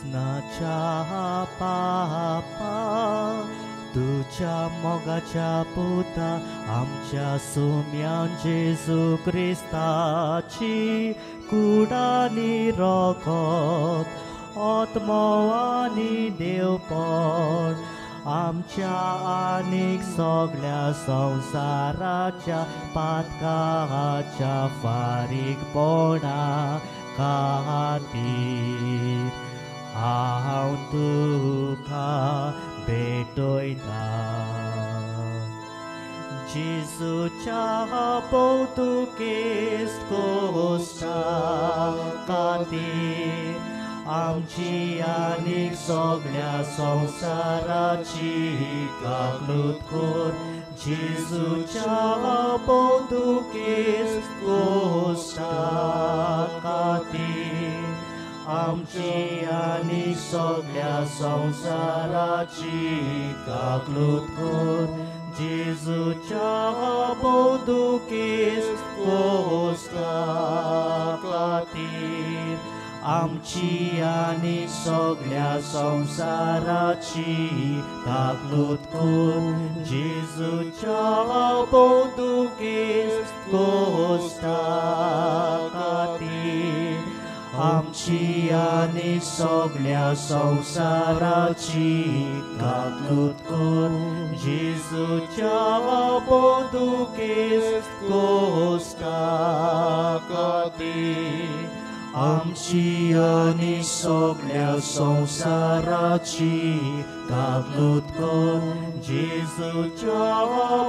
सासनाच्या पापा तुझ्या मोगाच्या पुता आमच्या सुम्यान जेजू क्रिस्ताची कुडानी रगत आत्मवानी देवपण आमच्या आनीक सगळ्या संसाराच्या पातकाच्या फारीकपणा खातीर हांव तुका भेटयता जेजूच्या पोर्तुगेज कोस्टा खातीर आमची आनीक सगळ्या संसाराची काकलूत कर जेजूच्या पोर्तुगेज कोस्टा खातीर आमची आनीक सगळ्या संसाराची काकलूत कर जेजूच्या पोर्तुगेज कोस्टा खातीर आमची आनीक सगळ्या संसाराची काकलूत कर जेजूच्या पोर्तुगेज कोस्टा खातीर आमची आनीक सगळ्या संसाराची काकलूत कर जेजूच्या पोर्तुगेज कोस्टा खातीर आमची आनीक सगळ्या संसाराची काकलूत कर जेजूच्या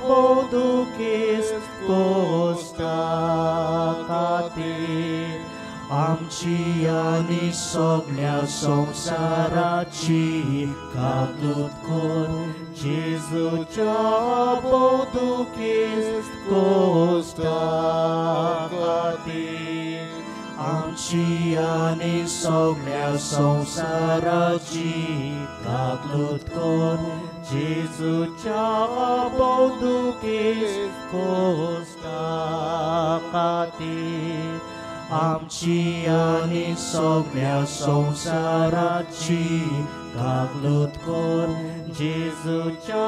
पोर्तुगेज कोस्टा खातीर आमची आनीक सगळ्या संसाराची काकलूत कर जेजूच्या पोर्तुगेज कोस्टा खातीर आमची आनीक सगळ्या संसाराची काकलूत कर जेजूच्या पोर्तुगेज कोस्टा खातीर आमची आनीक सगळ्या संसाराची काकलूत कर जेजूच्या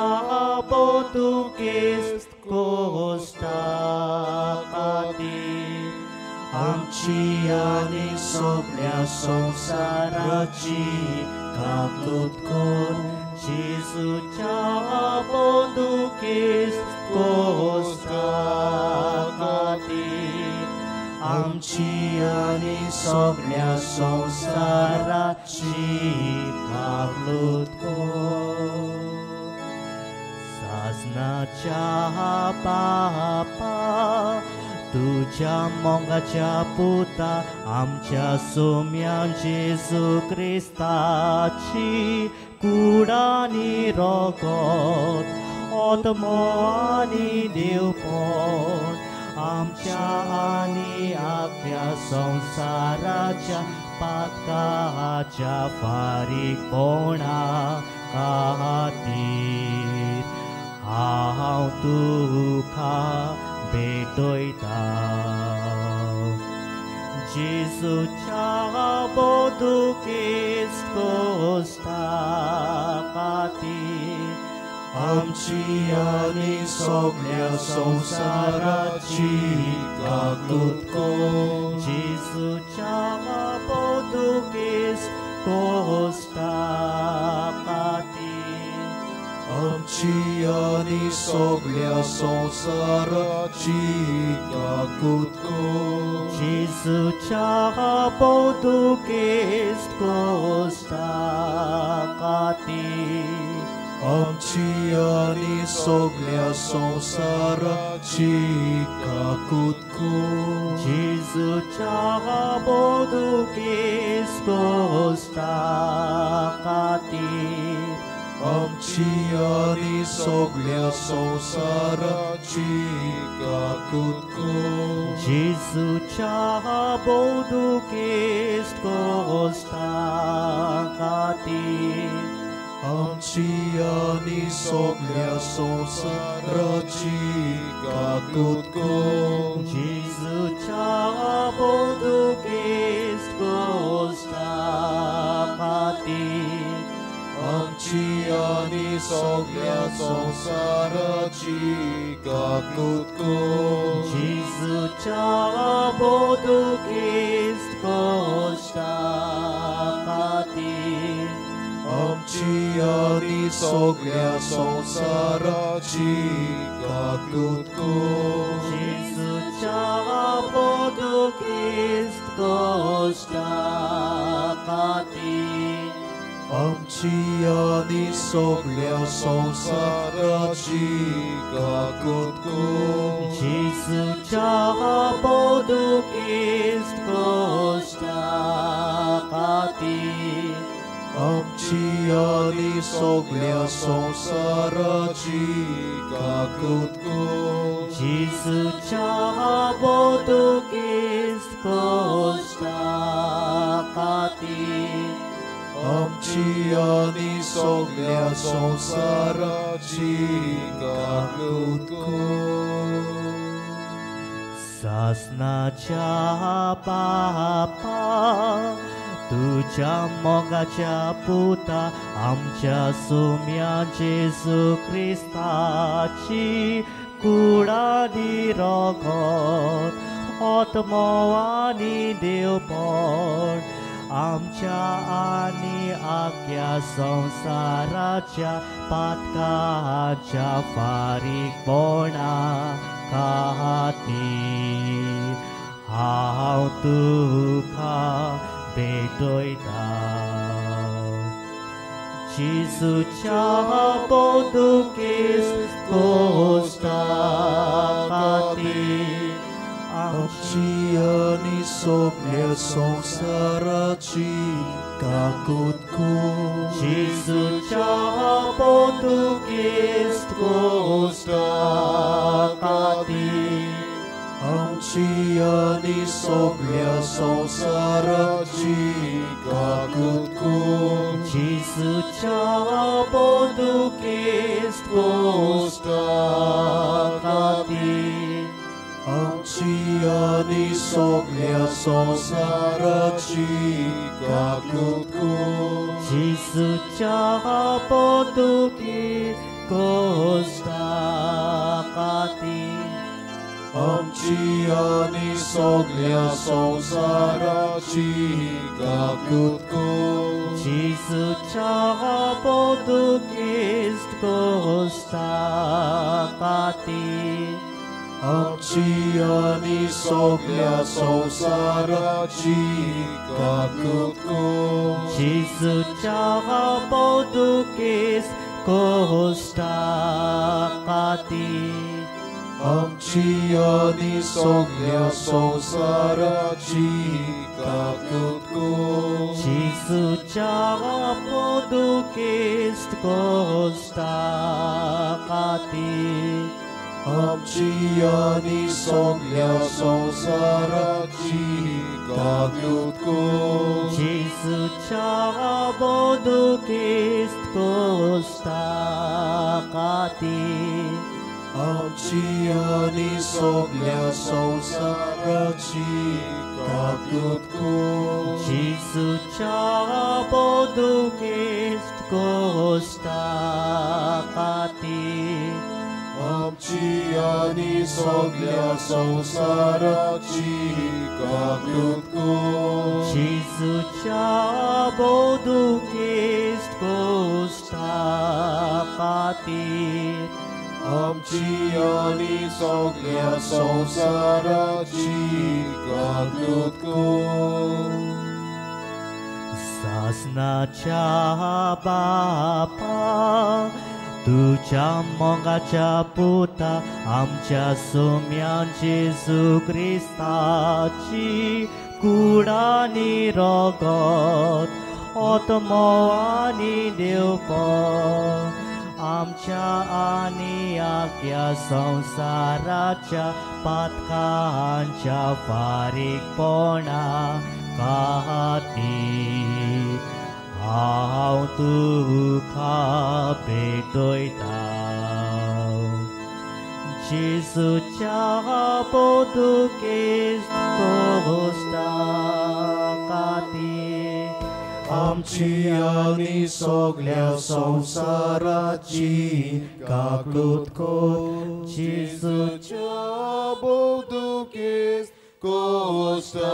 पोर्तुगेज कोस्टा खातीर आमची आनीक सगळ्या संसाराची काकलूत कर जेजूच्या पोर्तुगेज कोस्टा खातीर आमची आनीक सगळ्या संसाराची काकलूत कर सासनाच्या पापा तुझ्या मोगाच्या पुता आमच्या सोम्यान जेजू क्रिस्ताची कुडानी रगत आत्मवानी देवपण आमच्या आनी आख्या संसाराच्या पातकाच्या फारीकपणा खातीर हांव तुका भेटयता जेजूच्या पोर्तुगेज कोस्टा खातीर आमची आनीक सगळ्या संसाराची काकलूत कर जेजूच्या पोर्तुगेज कोस्टा खातीर आमची आनीक सगळ्या संसाराची काकलूत कर जेजूच्या पोर्तुगेज कोस्टा खातीर आमची आनीक सगळ्या संसाराची काकलूत कर जेजूच्या पोर्तुगेज कोस्टा खातीर आमची आनीक सगळ्या संसाराची काकलूत कर जेजूच्या पोर्तुगेज कोस्टा खातीर आमची आनीक सगळ्या संसाराची काकलूत कर जेजूच्या पोर्तुगेज कोस्टा खातीर ni soglia संसाराची काकूतको 지수자 모두 그리스도 시작하니 आमची आणि सगळ्या संसाराची काकूतको 지수자 모두 그리스도 시작하니 आमची आणि सगळ्या संसाराची काकूतको 지수자 모두 그리스도 시작하니 आमची आणि सगळ्या संसाराची काकूतको 지수자 모두 그리스도 시작하니 आमची आणि सगळ्या संसाराची काकूतको सासनाच्या बापा तुझ्या मोगाच्या पुता आमच्या सुम्या जेजू ख्रिस्ताची कुडानी रगत आत्मवानी देवपण आमच्या आणि आख्या संसाराच्या पातकाच्या फारीकपणा खातीर हांव तुका भेटयता जिसूच्या पोर्तुगीज कोस्टा खातीर आमची आणि सगळ्या संसाराची काकूतको जिसूच्या पोर्तुगीज कोस्टा खातीर आमची आणि सगळ्या संसाराची काकूतको जिसूच्या पोर्तुगीज कोस्टा खातीर आमची आणि सगळ्या संसाराची काकूतको जिसूच्या पोर्तुगीज कोस्टा खातीर आमची आणि सगळ्या संसाराची काकूतको जिसूच्या पोर्तुगीज कोस्टा खातीर आमची आणि सगळ्या संसाराची काकूतको जिसूच्या पोर्तुगीज कोस्टा खातीर आमची आणि सगळ्या संसाराची काकूतको जिसूच्या पोर्तुगीज कोस्टा खातीर आमची आणि सगळ्या संसाराची काकूतको जिसूच्या पोर्तुगीज कोस्टा खातीर आमची आणि सगळ्या संसाराची काकूतको जिसूच्या पोर्तुगीज कोस्टा खातीर आमची आणि सगळ्या संसाराची काकूतको जिसूच्या पोर्तुगीज कोस्टा खातीर आमची आणि सगळ्या संसाराची काकूतको सासनाच्या बापा तुझ्या मोगाच्या पुता आमच्या सोम्या जेजू ख्रिस्ताची कुडानी रगत आत्मवानी देवपण आमच्या आणि आख्या संसाराच्या पातकांच्या फारीकपणा खातीर हांव तुका भेटयता जिसूच्या पोर्तुगीज कोस्टा खातीर आमची आणि सगळ्या संसाराची काकूत को जेजूच्या बोधुकेस कोस्ता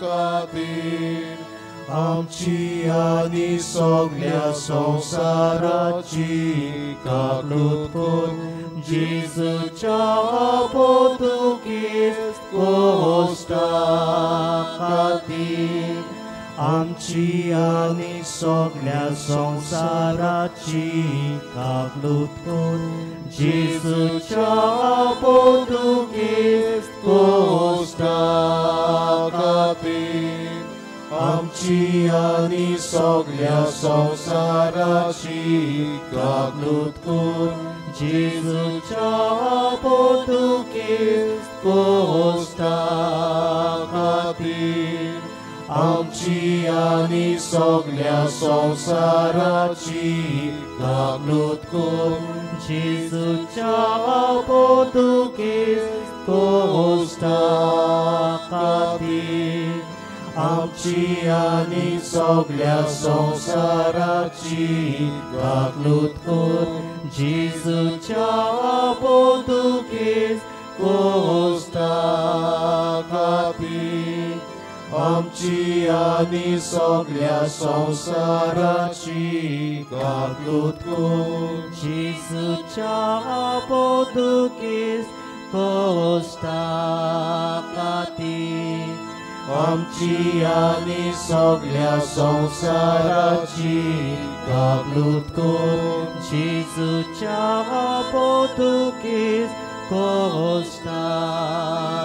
खातीर आमची आणि सगळ्या संसाराची काकूत को जेजूच्या बोधुकेस कोस्ता खातीर आमची आणि सगळ्या संसाराची काकूत कोण जेजूच्या बोधुकेस कोस्ता खातीर आमची आणि सगळ्या संसाराची काकूत कोण जेजूच्या बोधुकेस कोस्ता खातीर आमची आणि सगळ्या संसाराची काकूत कोण जेजूच्या बोधुकेस कोस्ता खातीर आमची आणि सगळ्या संसाराची काकूत कोण जेजूच्या बोधुकेस कोस्ता खातीर आमची आणि सगळ्या संसाराची काकूत कोण जेजूच्या बोधुकेस कोस्ता खातीर आमची आणि सगळ्या संसाराची काकूत कोण जेजूच्या बोधुकेस कोस्ता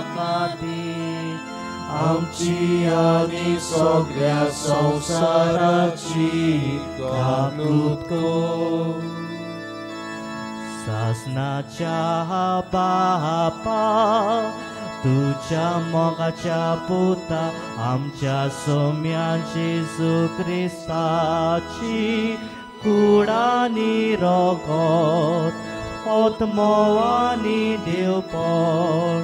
खातीर आमची आणि सगळ्या संसाराची काकूत कोण शासनाच्या बापा तुझ्या मोगाच्या पुता आमच्या सौम्या जेजू ख्रिस्ताची कुडानी रगत आत्मवानी देवपण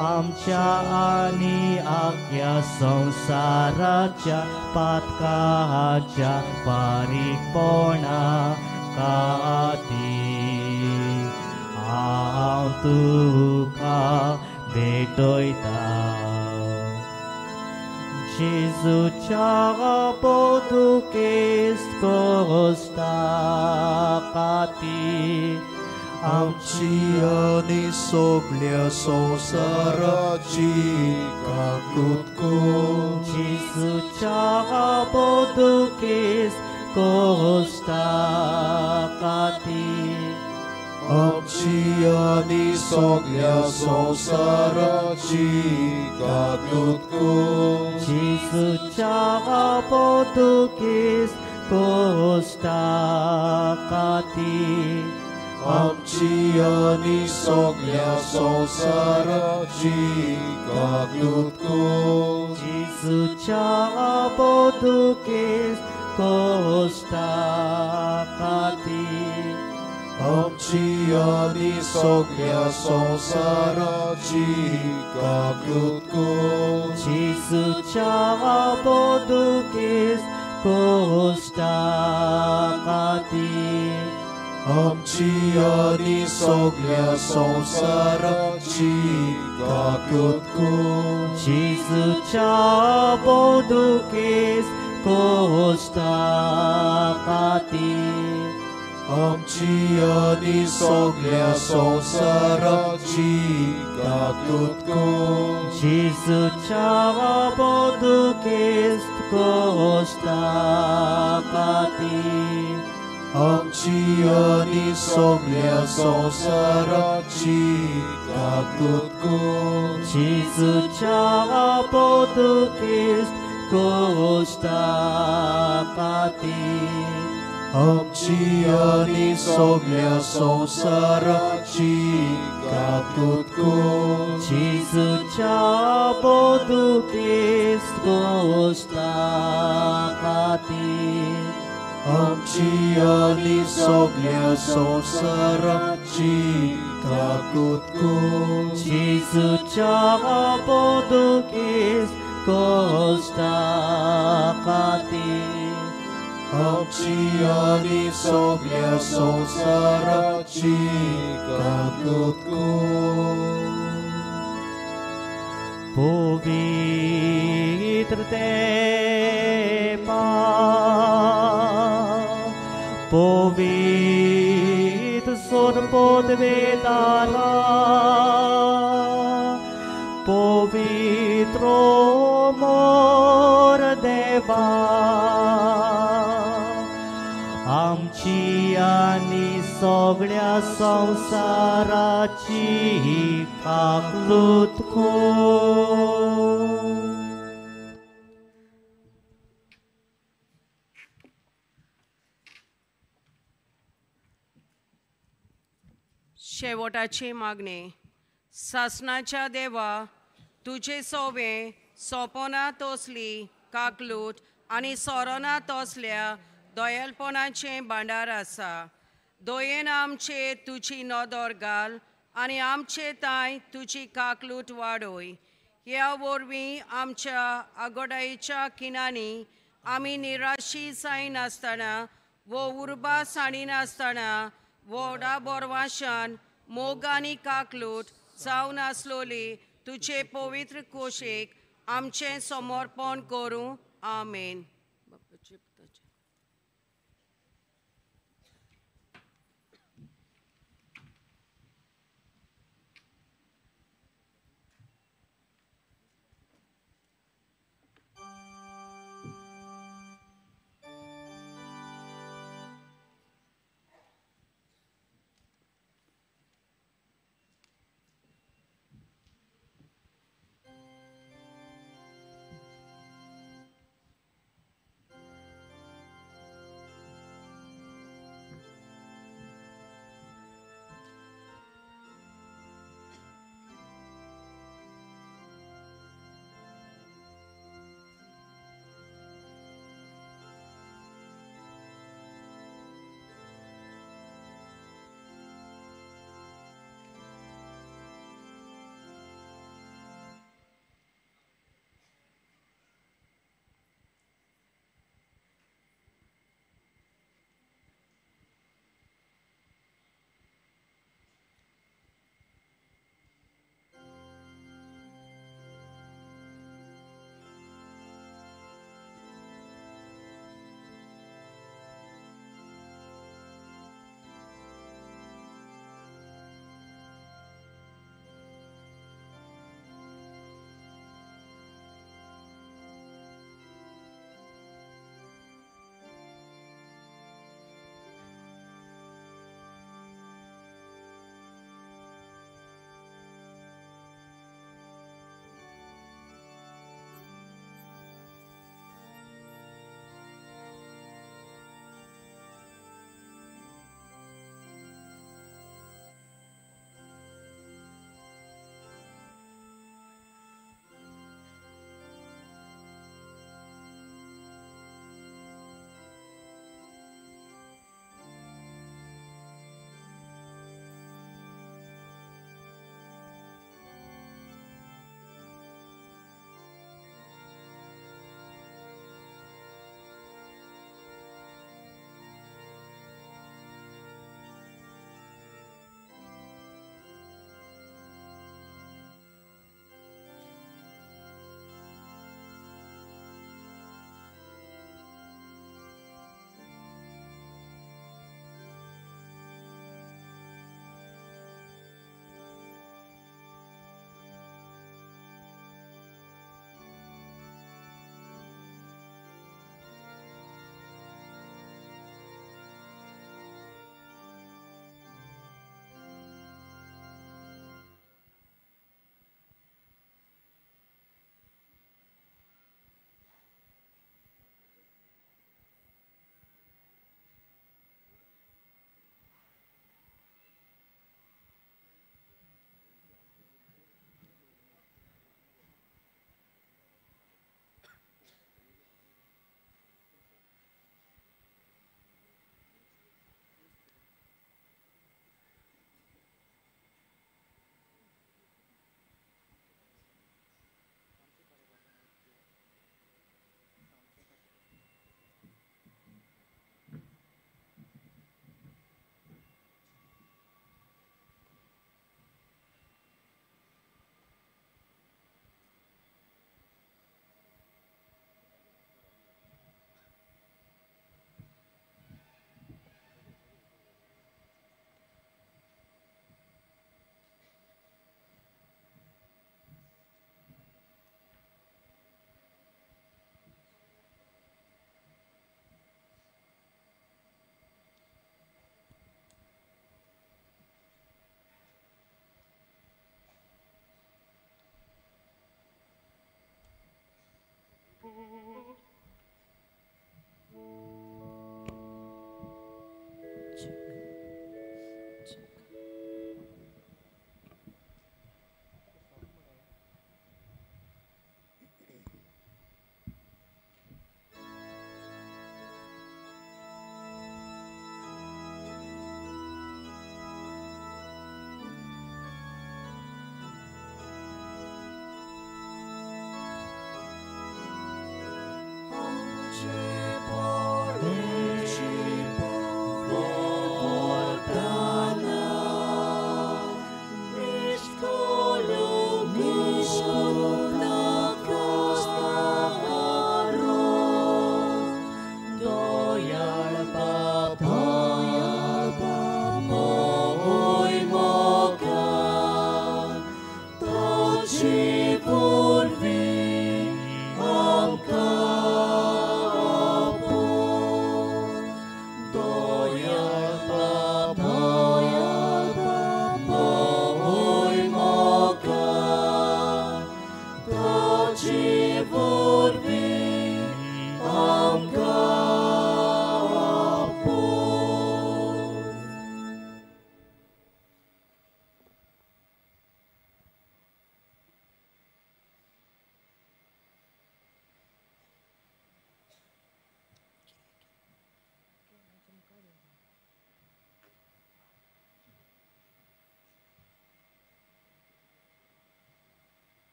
आमच्या आणि आख्या संसाराच्या पातकाच्या बारीकपणा खातीर हांव तुका भेटयता जेजूच्या बोधुकेस कोस्ता खातीर आमची आणि सगळ्या संसाराची काकूत कोण जेजूच्या बोधुकेस कोस्ता खातीर आमची आणि सगळ्या संसाराची काकूत कोण जेजूच्या बोधुकेस कोस्ता खातीर आमची आणि सगळ्या संसाराची काकूत कोण जेजूच्या बोधुकेस कोस्ता खातीर आमची आणि सगळ्या संसाराची काकूत कोण जेजूच्या बोधुकेस कोस्ता खातीर आमची आणि सगळ्या संसाराची काकूत कोण जेजूच्या बोधुकेस कोस्ता खातीर आमची आणि सगळ्या संसाराची काकूत कोण जेजूच्या बोधुकेस कोस्ता खातीर आमची आणि सगळ्या संसाराची काकूत कोण जेजूच्या बोधुकेस कोस्ता खातीर आमची आणि सगळ्या संसाराची काकूत कोण जेजूच्या बोधुकेस कोस्ता खातीर आमची आणि सगळ्या संसाराची काकूत कोण जेजूच्या बोधुकेस costa खातीर आमची आनी सगळ्या संवसाराची काकूत कर. पवित्र देवा पवित्र सोरपोदवेदारा पवित्र मोर देवा आमची आनी सगळ्या संवसाराची काकूत कर. शेवटाची मागणी. सासणाच्या देवा तुझे सोवे सोपोना तोसली काकलूट आनी सोरोना तोसल्या दोयेलपणाचे भांडार आसा. दोयेन आमचे तुजी नदर घाल आनी आमचे ताय तुजी काकलूट वाडोय. ह्या वरवीं आमच्या आगोडायेच्या किनांनी आमी निराशी जायनासतना वो उर्बा साणीनासतना व्हडा बोरवाशान मोग आनी काकलूट जावन आसलोली तुजे पवित्र कोशेक आमचें समर्पण करूं. आमेन.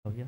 जाऊया.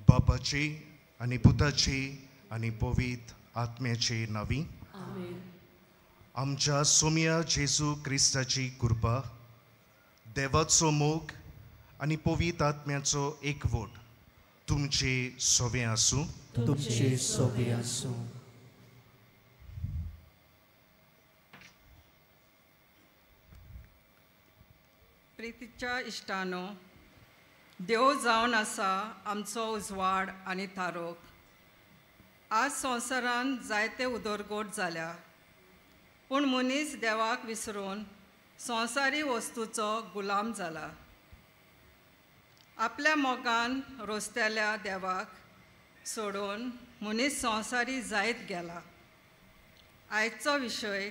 बापाची आणि पुताची आणि पवित्र आत्म्याची नावी. आमच्या सोम्या जेजू क्रिस्ताची कृपा, देवाचो मोग आणि पवित्र आत्म्याचो एकवट तुमचे सोबे आसूं. तुमचे सोबे आसूं. प्रितीच्या इश्टानो, देव जावन आसा आमचो उजवाड आनी थारोक. आज संवसारांत जायते उदरगोट जाल्या, पूण मनीस देवाक विसरून संवसारी वस्तूचो गुलाम जाला. आपल्या मोगान रोस्तेल्या देवाक सोडून मनीस संवसारी जायत गेला. आयचो विशय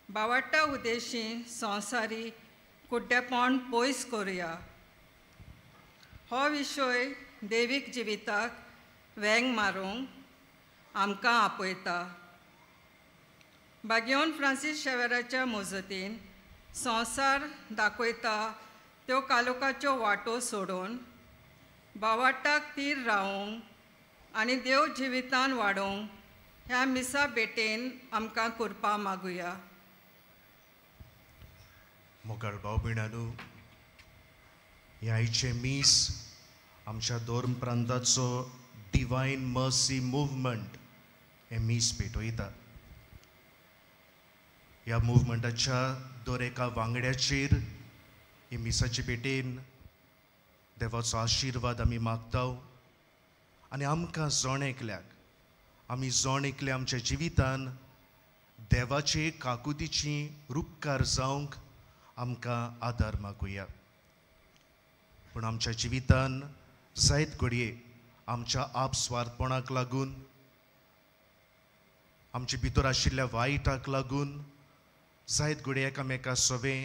बावटा उद्देशी संवसारी कुड्डेपण पयस करुया. हो विशय देवीक जिविताक वेंग मारूंक आमकां आपयता. बागेवन फ्रांसीस शेवेराच्या मोजतीन संवसार दाखयता त्यो कालोकाच्यो वाटो सोडून बावाटाक तीर रावूंक आनी देव जिवितान वाडोवंक ह्या मिसा बेटेन आमकां कृपा मागुया. मोगाळ भाव भयणांनो, हे आयचे मीस आमच्या धर्म प्रांताचो डिवायन मर्सी मुवमेंट हे मीस पेटयता. ह्या मुवमेंटाच्या दर एका वांगड्याचेर ही मिसाचे पेटेन देवाचो आशिर्वाद आमी मागताव. आनी आमकां जण एकल्याक आमी जण एकले आमच्या जिवितान देवाचे काकुतीची रुपकार जावंक आमकां आदार मागुया. पूण आमच्या जिवितान जायत घडये आमच्या आपस्वार्थपणाक लागून, आमचे भितर आशिल्ल्या वायटाक लागून जायत घडये एकामेका सोबे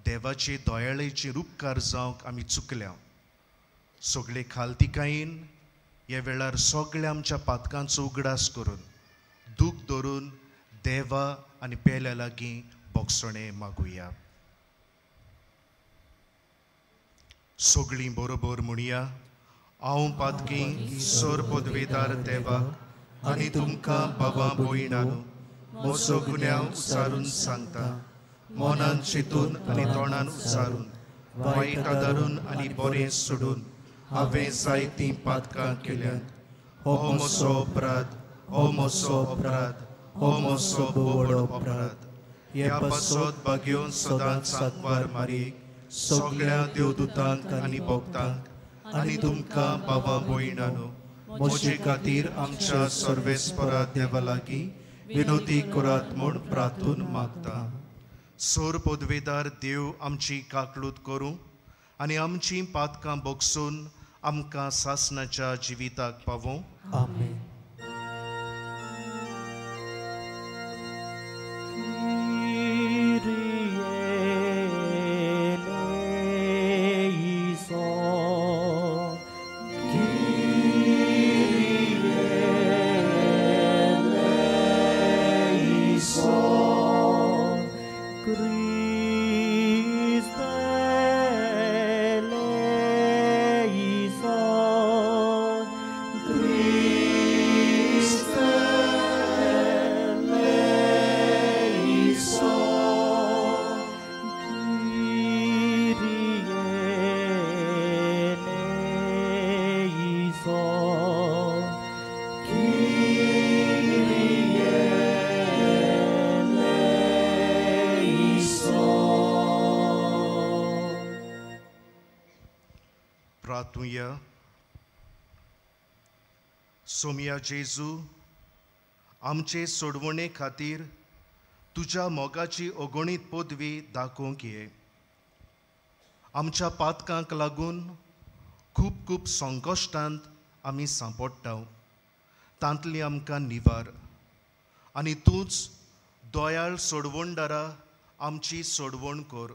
देवाचे दयाळेचे उपकार जावंक आमी चुकल्या. सगळे खालतिकायेन ह्या वेळार सगळ्या आमच्या पातकांचो उगडास करून दूख धरून देवा आनी पेल्या लागीं बोगसणे मागुया. सगळीं बरोबर म्हणुया. हांव पातकी सोर पदवेदार देवा आनी तुमकां बाबा भयणानो म्हजो गुन्यांव उचारून सांगता. मनान चिंतून आनी तोंडान उचारून, वायट आदारून आनी बरें सोडून हांवें जायतीं पातकां केल्यात. हो म्हजो अपराध, हो म्हजो अपराध, हो म्हजो व्हड अपराध. ह्या पासत बागेवन सदांच सांकवार मारीक सगळ्या देवदूतांक आनी भक्तांक आनी तुमकां बाबा भयणानो म्हजे खातीर आमच्या सर्वेस्परा देवा लागीं विनोदी करात म्हूण प्रार्थून मागता. सोर पदवेदार देव आमची काकलूत करूं आनी आमची पातकां बोगसून आमकां सासणाच्या जिविताक पावों. आमेन. प्रार्थूया. सोम्या जेजू, आमचे सोडवणे खातीर तुज्या मोगाची अगणीत पदवी दाखोवंक ये. आमच्या पातकांक लागून खूब खूब संकश्टांत आमी सांपडटा. तांतली आमकां निवार आनी तूंच दोयाळ सोडवणदारा आमची सोडवण कर.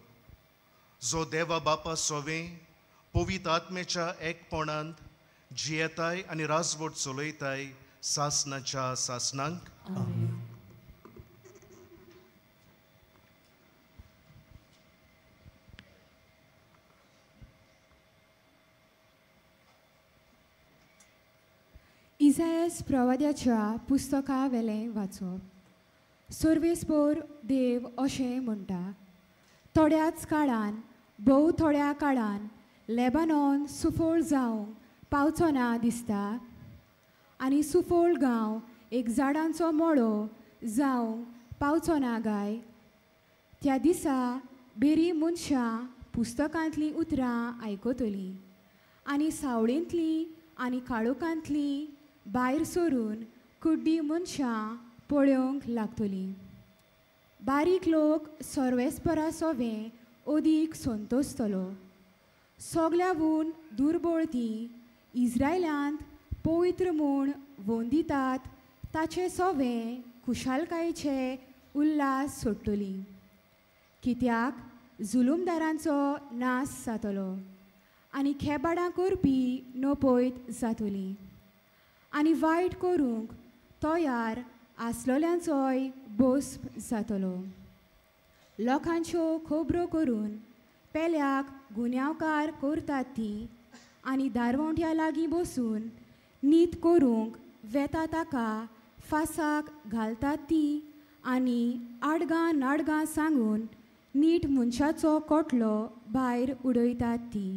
जो देवा बापा सोवें पवित्र आत्मेच्या एकपणांत जियेताय आनी राजवट चलयताय सासणाच्या सासणांक. इसायास प्रवाद्याच्या पुस्तका वेलें वाचप. सर्वेस्पोर देव अशें म्हणटा, थोड्याच काळान भोव थोड्या काळान लेबानॉन सुफोळ जावंक पावचो ना दिसता, आनी सुफोळ गांव एक झाडांचो मळो जावंक पावचो ना गाय. त्या दिसा बरी मनशां पुस्तकांतलीं उतरां आयकतलीं आनी सावळेंतलीं आनी काळोखांतलीं भायर सरून कुड्डी मनशां पळोवंक लागतलीं. बारीक लोक सर्वेस्परा सोवें अदीक संतोसतलो. सगळ्याहून दुर्बळती इस्रायलांत पवित्र म्हूण वंदितात ताचे सोवें खुशालकायेचे उल्हास सोडटली. कित्याक जुलुमदारांचो नास जातलो आनी खेबाडां करपी नपयत जातलीं आनी वायट करूंक तयार आसलोल्यांचोय भस्म जातलो. लोकांच्यो खबरो करून पेल्याक गुन्यांवकार करतात ती आनी दारवंट्या लागीं बसून नीत करूंक वेता ताका फासाक घालतात ती आनी आडगां नाडगां सांगून नीट मनशाचो कोटलो भायर उडयतात ती.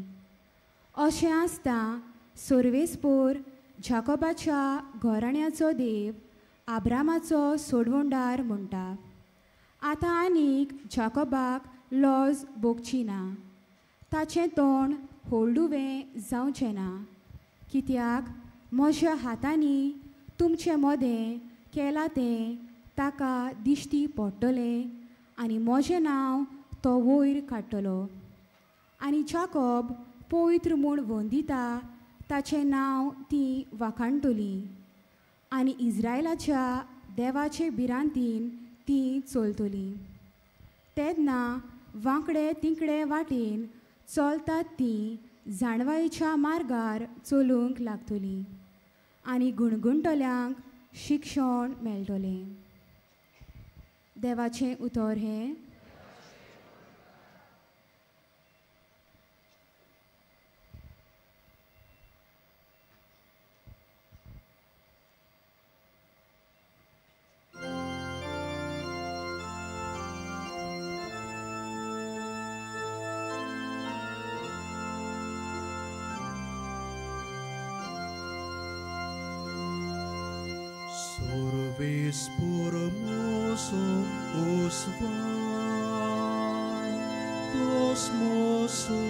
अशें आसता सर्वेस्पोर जाकोबाच्या घराण्याचो देव आब्रामाचो सोडवणदार म्हणटा, आतां आनीक जाकोबाक लॉज भोगची ना, ताचें तोंड होलडुवें जावचें ना. कित्याक म्हज्या हातांनी तुमचें मोदें केलां तें ताका दिश्टी पडटलें आनी म्हजें नांव तो वयर काडटलो. आनी जाकोब पवित्र म्हूण वंदिता ताचें नांव ती वाखाणटलीं आनी इस्रायलाच्या देवाचे भिरांतीन ती चलतलीं. तेन्ना वांकडे तिंकडे वाटेन चलतात ती जाणवायेच्या मार्गार चलूंक लागतलीं आनी गुणगुणटल्यांक शिक्षण मेळटलें. देवाचें उतर हें. Sorvespor moso osvan, dos moso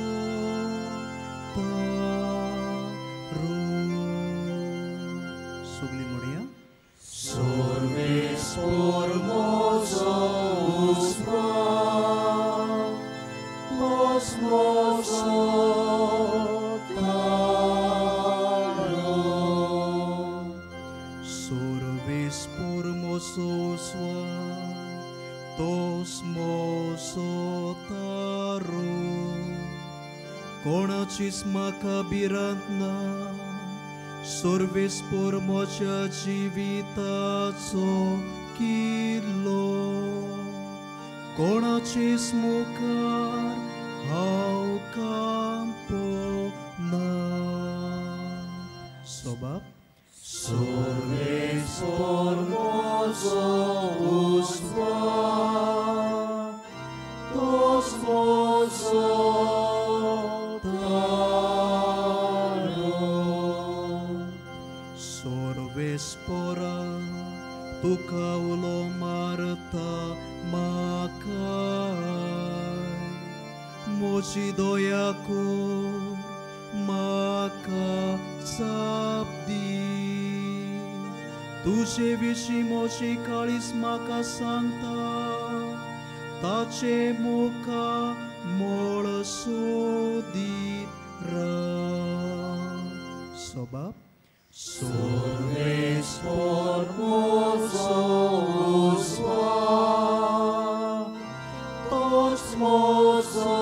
taro. Sugli Moria. Sorvespor Sorves por mosos tos moso taro कोणाचीच म्हाका भिरांत ना sorves por म्हज्या जिविताचो किल्लो कोणाचीच मुखार हांव कांपना सोबाप Sorves por mozo uswa, tos mozo taro. Sorves pora, tu kaulo marta makai, mochi doyaku maka sabdi. तुझे विशीं मोची काळीज म्हाका सांगता ताचे मुखा मोळ सोदीत सोबाप Sorves por mozo uswa, tos mozo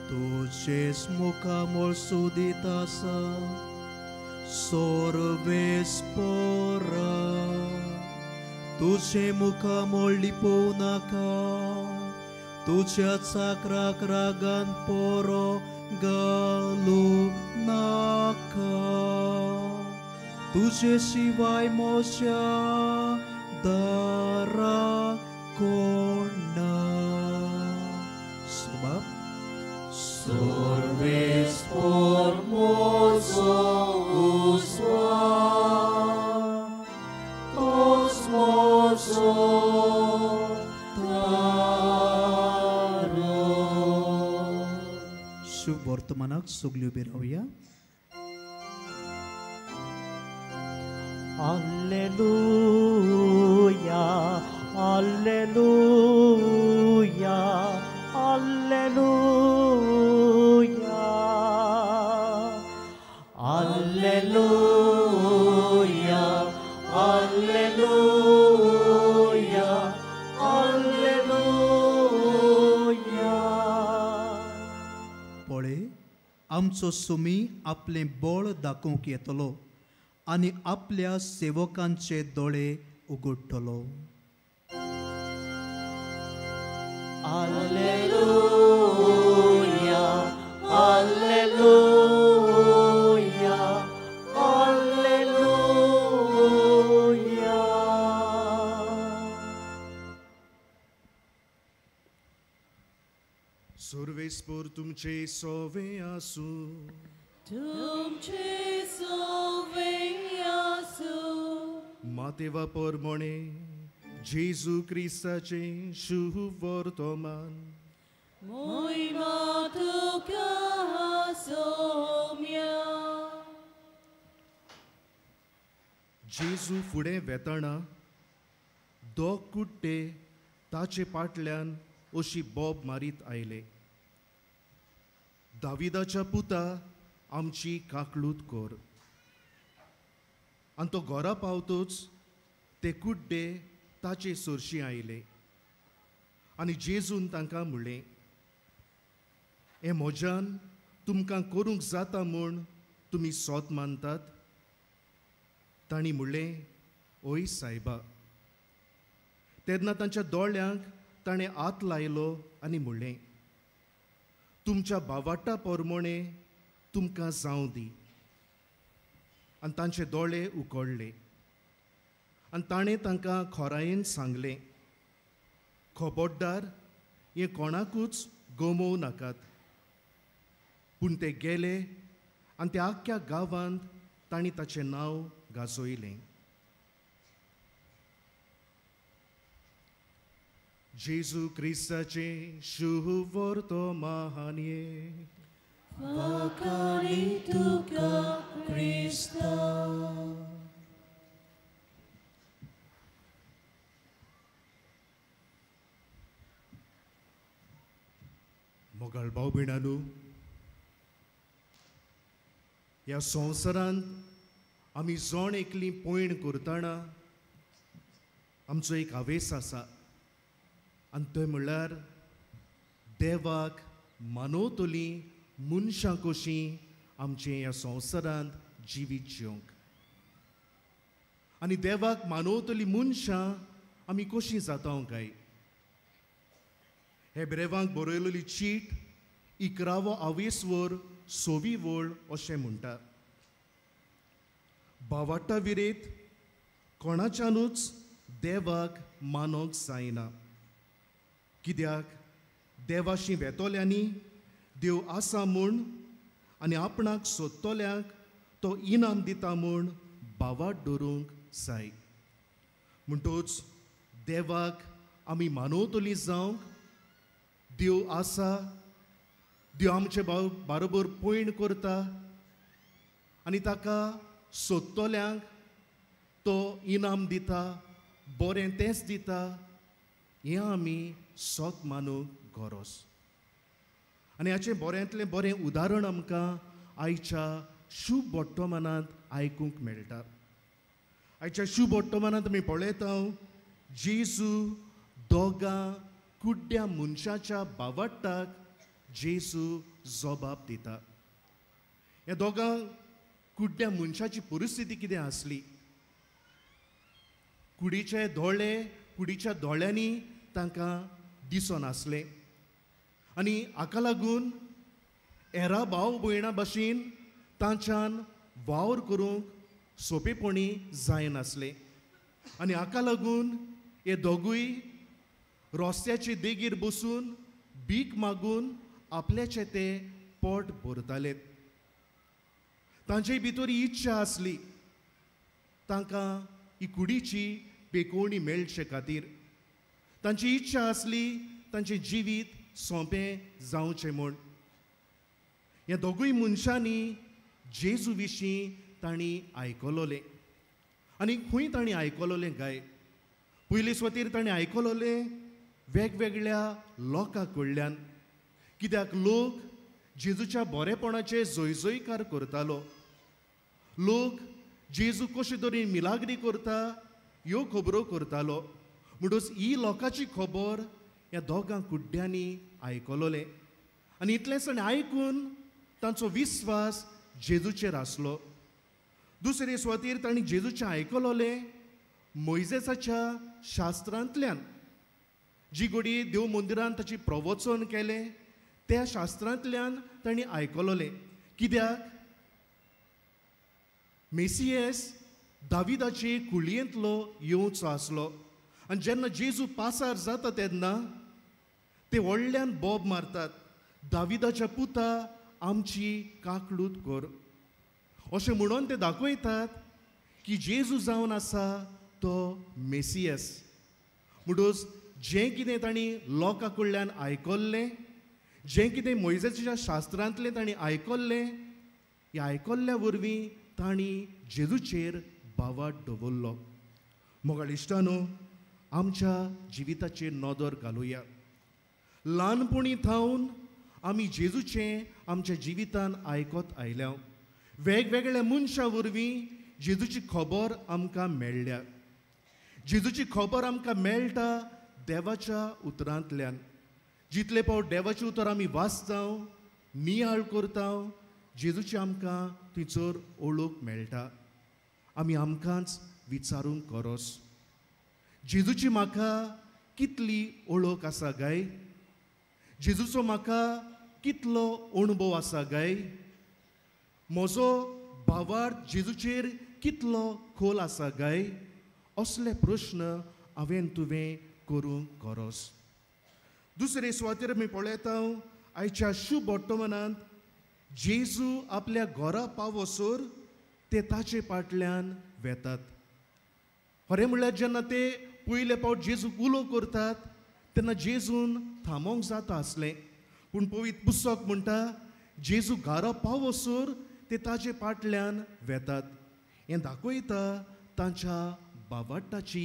Tuces mukamol suditasa sorves pora Tuce mukamol liponaka Tucia cakrak ragan poro galu naka Tuce शिवाय मोच्या दारा कोणा सोबाप Sorves por mozo uswa, tos mozo taro. शुभ वर्तमानाक सगळ्यो उबी रावया. Alleluia, alleluia, alleluia. Alleluia, alleluia, alleluia. पळे आमचो सुमी आपले बळ दाखोवंक येतलो आनी आपल्या सेवकांचे दोळे उगडटलो. Alleluia, alleluia, alleluia. Sorves por तुमचे सोवे आसू तुमचे सोवे आसू मातेवा पोरमोणे जेजू क्रिस्ताचे शुभ वर्तमान मोहिमा तुका सोम्या जेजू फुडें वेताना दोग कुट्टे ताचे फाटल्यान अशी बोब मारीत आयले. दाविदाच्या पुता आमची काकलूत कोर. आनी तो घरा पावतोच ते कुड्डे ताचे सोरशी आयले आनी जेजून तांकां म्हणलें, हे म्हज्यान तुमकां करूंक जाता म्हूण तुमी सोत मानतात? तांणी म्हणलें, ओय सायबा. तेन्ना तांच्या दोळ्यांक ताणें हात लायलो आनी म्हणलें, तुमच्या भावाटा पोरमोणे तुमकां जावं दी. आनी तांचे दोळे उकडले आनी ताणें तांकां खोरायेन सांगलें, खबरदार हें कोणाकूच गमोव नाकात. पूण ते गेले आनी त्या आख्ख्या गांवांत तांणी ताचें नांव गाजोयलें. जेजू क्रिस्ताचे शुभ वर्तमानये वाखाणी तुका क्रिस्ता. मोगाळ भाव भयणांनो, ह्या संवसारांत आमी जण एकली पयण करतना आमचो एक हावेस आसा, आनी तो म्हणल्यार देवाक मानवतली मनशां कशीं आमचे ह्या संवसारांत जिवीत जिवंक. आनी देवाक मानवतली मनशां आमी कशीं जातांव काय. हेब्रेवांक बरयलेली चीट 11 आवेसवर 6 वळ अशें म्हणटा, भावाटा विरेत कोणाच्यानूच देवाक मानोंक जायना, कित्याक देवाशी वेतोल्यांनी देव आसा म्हूण आनी आपणाक सोदतोल्यांक तो इनाम दिता म्हूण भावाट दवरूंक जाय. म्हणटूच देवाक आमी मानवतली जावंक देव आसा, देव आमचे बरोबर पयण करता आनी ताका सोदतोल्यांक तो इनाम दिता, बरें तेंच दिता, हें आमी सोत मानूंक गरज. आनी हाचें बऱ्यांतलें बरें उदाहरण आमकां आयच्या शुभ वर्तमानांत आयकूंक मेळटा. आयच्या शुभ वर्तमानांत आमी पळयता जेजू दोगां कुड्ड्या मनशाच्या भावाटाक जेजू जबाब दिता. ह्या दोगां कुड्ड्या मनशाची परिस्थिती कितें आसली. कुडीच्या दोळ्यांनी तांकां दिसनासलें आनी हाका लागून हेरां भाव भयणां भाशेन तांच्यान वावर करूंक सोंपेपणी जायनासलें. आनी हाका लागून हे दोगूय रस्त्याचे देगेर बसून भीक मागून आपल्याचें ते पोट भरताले. तांचे भितर ही इच्छा आसली तांकां ही कुडीची पेकोवणी मेळचे खातीर. तांची इच्छा आसली तांचें जिवीत सोंपें जावचें म्हूण. ह्या दोगूय मनशांनी जेजू विशीं तांणी आयकलोलें. आनी खंय तांणी आयकलोलें काय. पयले सुवातेर तांणी आयकलोलें वेगवेगळ्या लोकां कडल्यान, कित्याक लोक जेजूच्या बरेपणाचे जयजयकार करतालो. लोक जेजू कशे तरेन मिलाग्री करता ह्यो खबरो करतालो. म्हणटूच ही लोकांची खबर ह्या दोगां कुड्ड्यांनी आयकलोलें. आनी इतलेंच ताणें आयकून तांचो विस्वास जेजूचेर आसलो. दुसरे सुवातेर तांणी जेजूचें आयकलोलें मोइजेसाच्या शास्त्रांतल्यान, जी घडी देव मंदिरांत ताची प्रवचन केलें त्या शास्त्रांतल्यान तांणी आयकलोलें. कित्याक मेसियेस दाविदाचे कुळयेंतलो येवचो आसलो. आनी जेन्ना जेजू पासार जाता तेन्ना ते व्हडल्यान बोब मारतात, दाविदाच्या पुता आमची काकळूत कर. अशें म्हणून ते दाखयतात की जेजू जावन आसा तो मेसियस. म्हणटूच जें कितें तांणी लोकां कडल्यान आयकल्लें, जें कितें मोइजेसाच्या शास्त्रांतलें तांणी आयकल्लें, हें आयकल्ल्या वरवीं तांणी जेजूचेर भावाट दवरलो. मोगाळ इश्टानो, आमच्या जिविताचेर नदर घालुया. ल्हानपणी थावन आमी जेजूचें आमच्या जिवितान आयकत आयल्या. वेगवेगळ्या मनशां वरवीं जेजूची खबर आमकां मेळ्ळ्या. जेजूची खबर आमकां मेळटा देवाच्या उतरांतल्यान. जितले फावट देवाचें उतर आमी वाचता, नियाळ करता, जेजूची आमकां थंयसर ओळख मेळटा. आमी आमकांच विचारूंक गरज, जेजूची म्हाका कितली ओळख आसा काय. जेजूचो म्हाका कितलो अणभव आसा काय. म्हजो भावार्थ जेजूचेर कितलो खोल आसा काय. असले प्रश्न हांवें तुवें करूंक गरज. दुसरे सुवातेर आमी पळयता आयच्या शुभ वर्तमानांत जेजू आपल्या घरा पावसर ते ताचे फाटल्यान वेतात. खरें म्हणल्यार जेन्ना ते पयले फावट जेजूक उलो करतात तेन्ना जेजून थांबोंक जाता आसलें. पूण पवित्र पुस्तक म्हणटा जेजू घरा पावसर ते ताचे फाटल्यान वेतात. हें दाखयता तांच्या भावाटाची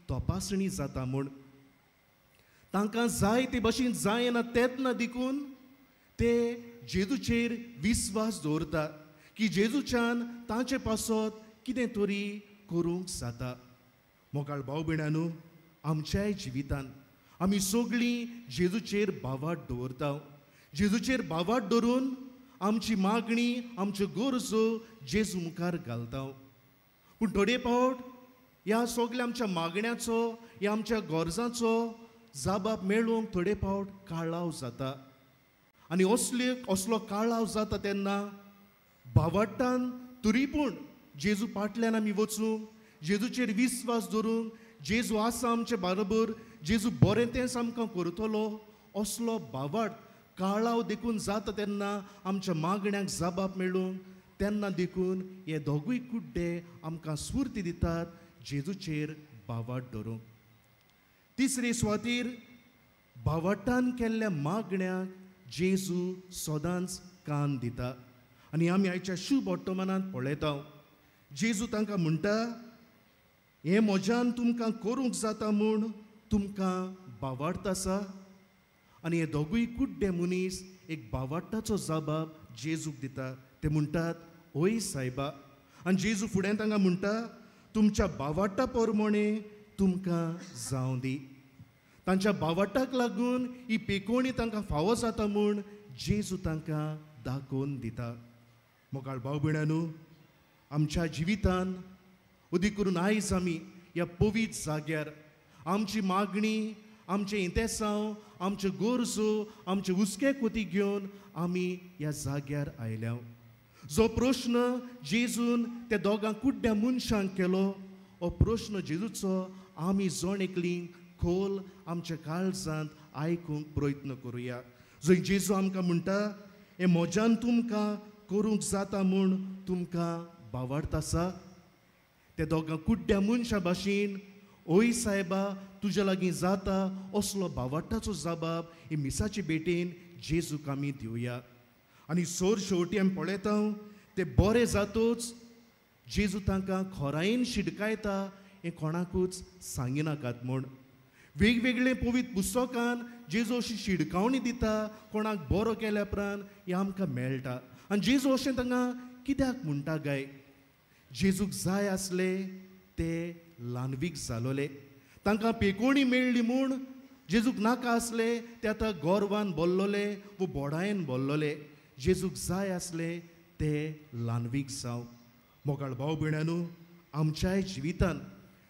तपासणी जाता म्हूण. तांकां जाय ते भाशेन जायना तेन्ना देखून ते जेजूचेर विस्वास दवरतात की जेजूच्यान तांचे पासत कितें तरी करूंक जाता. मोगाळ भाव भयणांनो, आमच्याय जिवितान आमी सगळीं जेजूचेर बावाट दवरता. जेजूचेर बावाट दवरून आमची मागणी, आमच्यो गरजो जेजू मुखार घालता. पूण थोडे फावट ह्या सगळ्या आमच्या मागण्याचो, ह्या आमच्या गरजांचो जाबाब मेळूंक थोडे फावट काळाव जाता. आनी असलो काळाव जाता तेन्ना बावाटान तरी पूण जेजू फाटल्यान आमी वचूंक, जेजूचेर विस्वास दवरूंक, जेजू आसा आमचे बरोबर, जेजू बरें तेंच आमकां करतलो, असलो बावाट काळाव देखून जाता तेन्ना आमच्या मागण्यांक जाबाब मेळूंक तेन्ना देखून हे दोगूय कुड्डे आमकां स्फूर्ती दितात जेजूचेर बावाट दवरूंक. तिसरे सुवातेर बावाटान केल्ल्या मागण्यांक जेजू सदांच कान दिता. आनी आमी आयच्या शुभ वर्तमानांत पळयता जेजू तांकां म्हणटा, हें म्हज्यान तुमकां करूंक जाता म्हूण तुमकां बावार्थ आसा. आनी हे दोगूय कुड्डे मनीस एक बावाटाचो जाबाब जेजूक दिता. ते म्हणटात, ओय सायबा. आनी जेजू फुडें तांकां म्हणटा, तुमच्या बावाटा प्रमाणे तुमकां जावं दी. तांच्या बावाटाक लागून ही पेकोवणी तांकां फावो जाता म्हूण जेजू तांकां दाखोवन दिता. मोगाळ भाव भयणांनो, आमच्या जिवितान उदी करून आयज आमी ह्या पवित्र जाग्यार आमची मागणी, आमचे इंतेसांव, आमच्यो गरजो, आमचे हुस्के कोती घेवन आमी ह्या जाग्यार आयल्या. जो प्रश्न जेजून त्या दोगां कुड्ड्या मनशांक केलो, हो प्रश्न जेजूचो आमी जण एकलीं खोल आमच्या काळजांत आयकूंक प्रयत्न करुया. जंय जेजू आमकां म्हणटा, हे म्हज्यान तुमकां करूंक जाता म्हूण तुमकां बावार्थ आसा. ते दोगां कुड्ड्या मनशा भाशेन, ओय सायबा, तुज्या लागीं जाता असलो बावाटाचो जाबाब हे मिसाचे बेटेन जेजूक आमी दिवया. आनी सोर शेवटी आमी पळयता ते बरें जातूच जेजू तांकां खोरायेन शिडकायता हें कोणाकूच सांगिनाकात म्हूण. वेगवेगळे पवित्र पुस्तकान जेजू अशी शिडकावणी दिता कोणाक बरो केल्या उपरांत हें आमकां मेळटा. आनी जेजू अशें तांकां कित्याक म्हणटा गाय, जेजूक जाय आसले ते ल्हानवीक जालोले. तांकां पेकोवणी मेळ्ळी म्हूण जेजूक नाका आसले ते आतां गोरवान बोल्लोले वो बोडायेन बोल्लोले. जेजूक जाय आसले ते ल्हानवीक जावं. मोगाळ भाव भयणांनो, आमच्याय जिवितान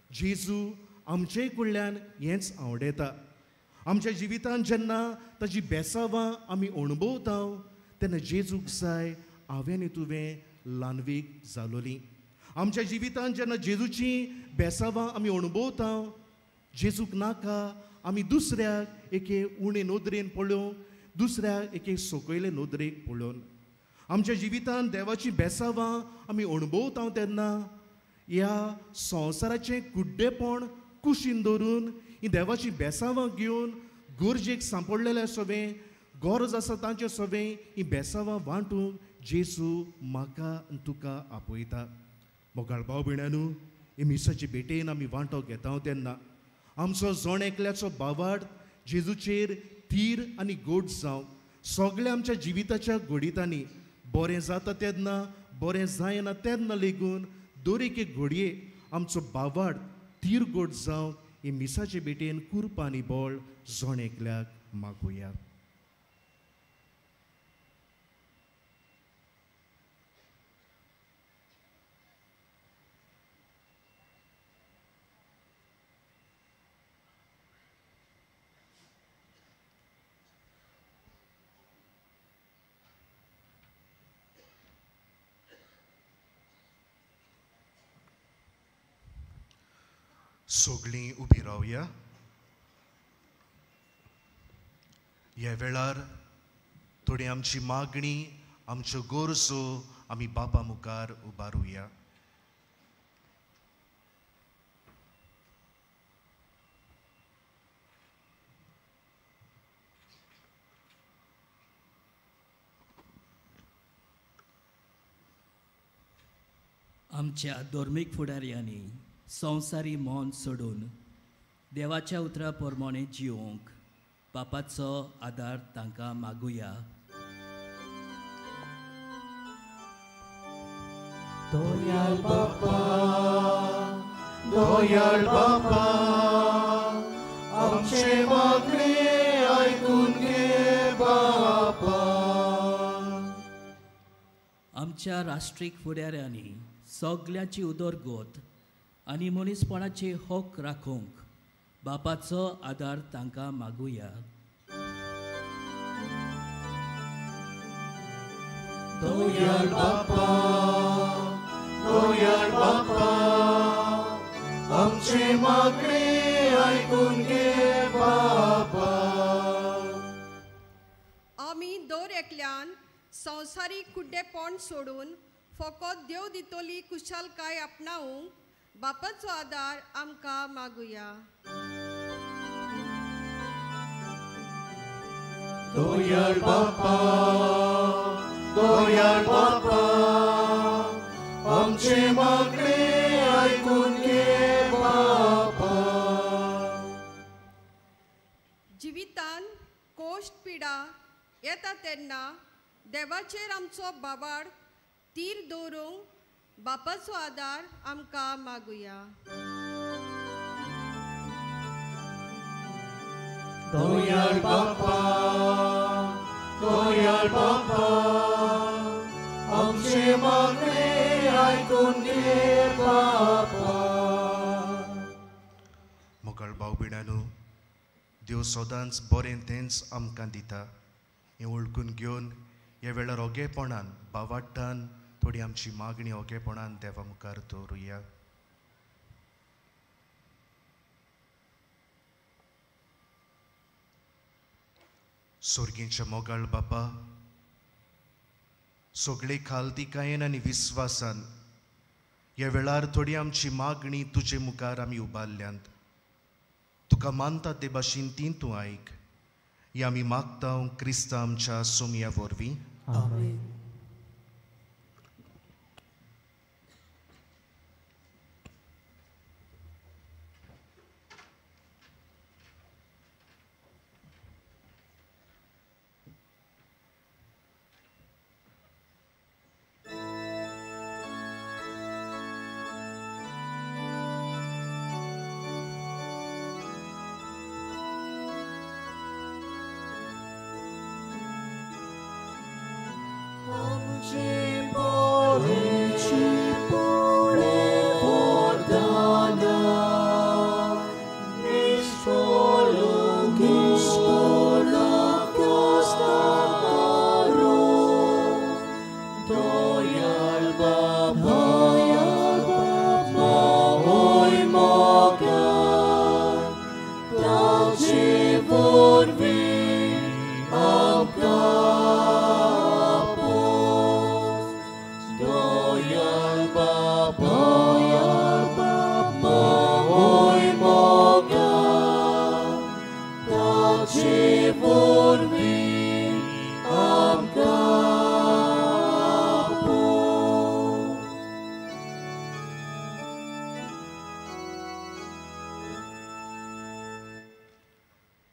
जेजू आमचे कडल्यान हेंच आवडेता. आमच्या जिवितान जेन्ना ताची बेसावां आमी अणभवता तेन्ना जेजूक जाय हांवें न्ही तुवें ल्हानवीक जालोलीं. आमच्या जिवितान जेन्ना जेजूची बेसावां आमी अणभवता, जेजूक नाका आमी दुसऱ्याक एके उणे नोदरेन पळोवंक, दुसऱ्याक एके सकयले नोदरेक पळोवन. आमच्या जिवितान देवाची बेसावां आमी अणभवता तेन्ना ह्या संवसाराचें कुड्डेपण कुशीन दवरून ही देवाची बेसावां घेवन गरजेक सांपडलेले सवें, गरज आसा तांचे सवें ही बेसावां वांटूंक जेजू म्हाका आनी तुका आपयता. मोगाळ भाव भयणांनो, हे मिसाचे भेटेन आमी वांटो घेता तेन्ना आमचो जण एकल्याचो बावार्थ जेजूचेर थीर आनी गोड जावं. सगळ्या आमच्या जिविताच्या घडीतांनी बरें जाता तेन्ना, बरें जायना तेन्ना लेगून दर एके घडये आमचो बावार्थ थीर गोड जावं हे मिसाचे भेटेन कृपा आनी बळ जण एकल्याक मागुया. सगळीं उबी रावया. ह्या वेळार थोडी आमची मागणी, आमच्यो गरजो आमी बापा मुखार उबारुया. आमच्या धर्मीक फुडाऱ्यांनी संवसारी मोन सोडून देवाच्या उतरा प्रमाणे जिवंक बापाचो आदार तांकां मागुया. दोयाल बापा दोयाळ बापा आमचे मागणे ऐकून घे बापा. आमच्या राष्ट्रीय फुडाऱ्यांनी सगळ्याची उदरगत आनी मनीसपणाचे हक राखूंक बापाचो आदार तांकां मागुया. दोयाळ बापा दोयाळ बापा आमचे मागणे ऐकून घे बापा. आमी दर एकल्यान संवसारीक कुड्डेपण सोडून फकत देव दितली कुशलकाय आपणावंक बापाचो आदार आमकां मागुया. दोयाळ बापा दोयाळ बापा आमचे मागणे ऐकून घे बापा. जिवितान कोश्ट पिडा येता तेन्ना देवाचेर आमचो बाबाड तीर दवरूंक बापाचो आदार आमकां मागुया. दोयाळ बापा दोयाळ बापा आमचे मागणे ऐकून घे बापा. मोकळ भाव भयणांनो, देव सदांच बरें तेंच आमकां दिता हें वळखून घेवन ह्या वेळार ओगेपणान बावाट्टान थोडी आमची मागणी ओगेपणान देवा मुखार दवरुया. स्वर्गींच्या मोगाळ बापा, सगळे खालतिकायेन आनी विस्वासान ह्या वेळार थोडी आमची मागणी तुजे मुखार आमी उबारल्यांत. तुका मानता ते भाशेन ती तूं आयक. ही आमी मागता क्रिस्ता आमच्या सोमया वरवीं. आमेन.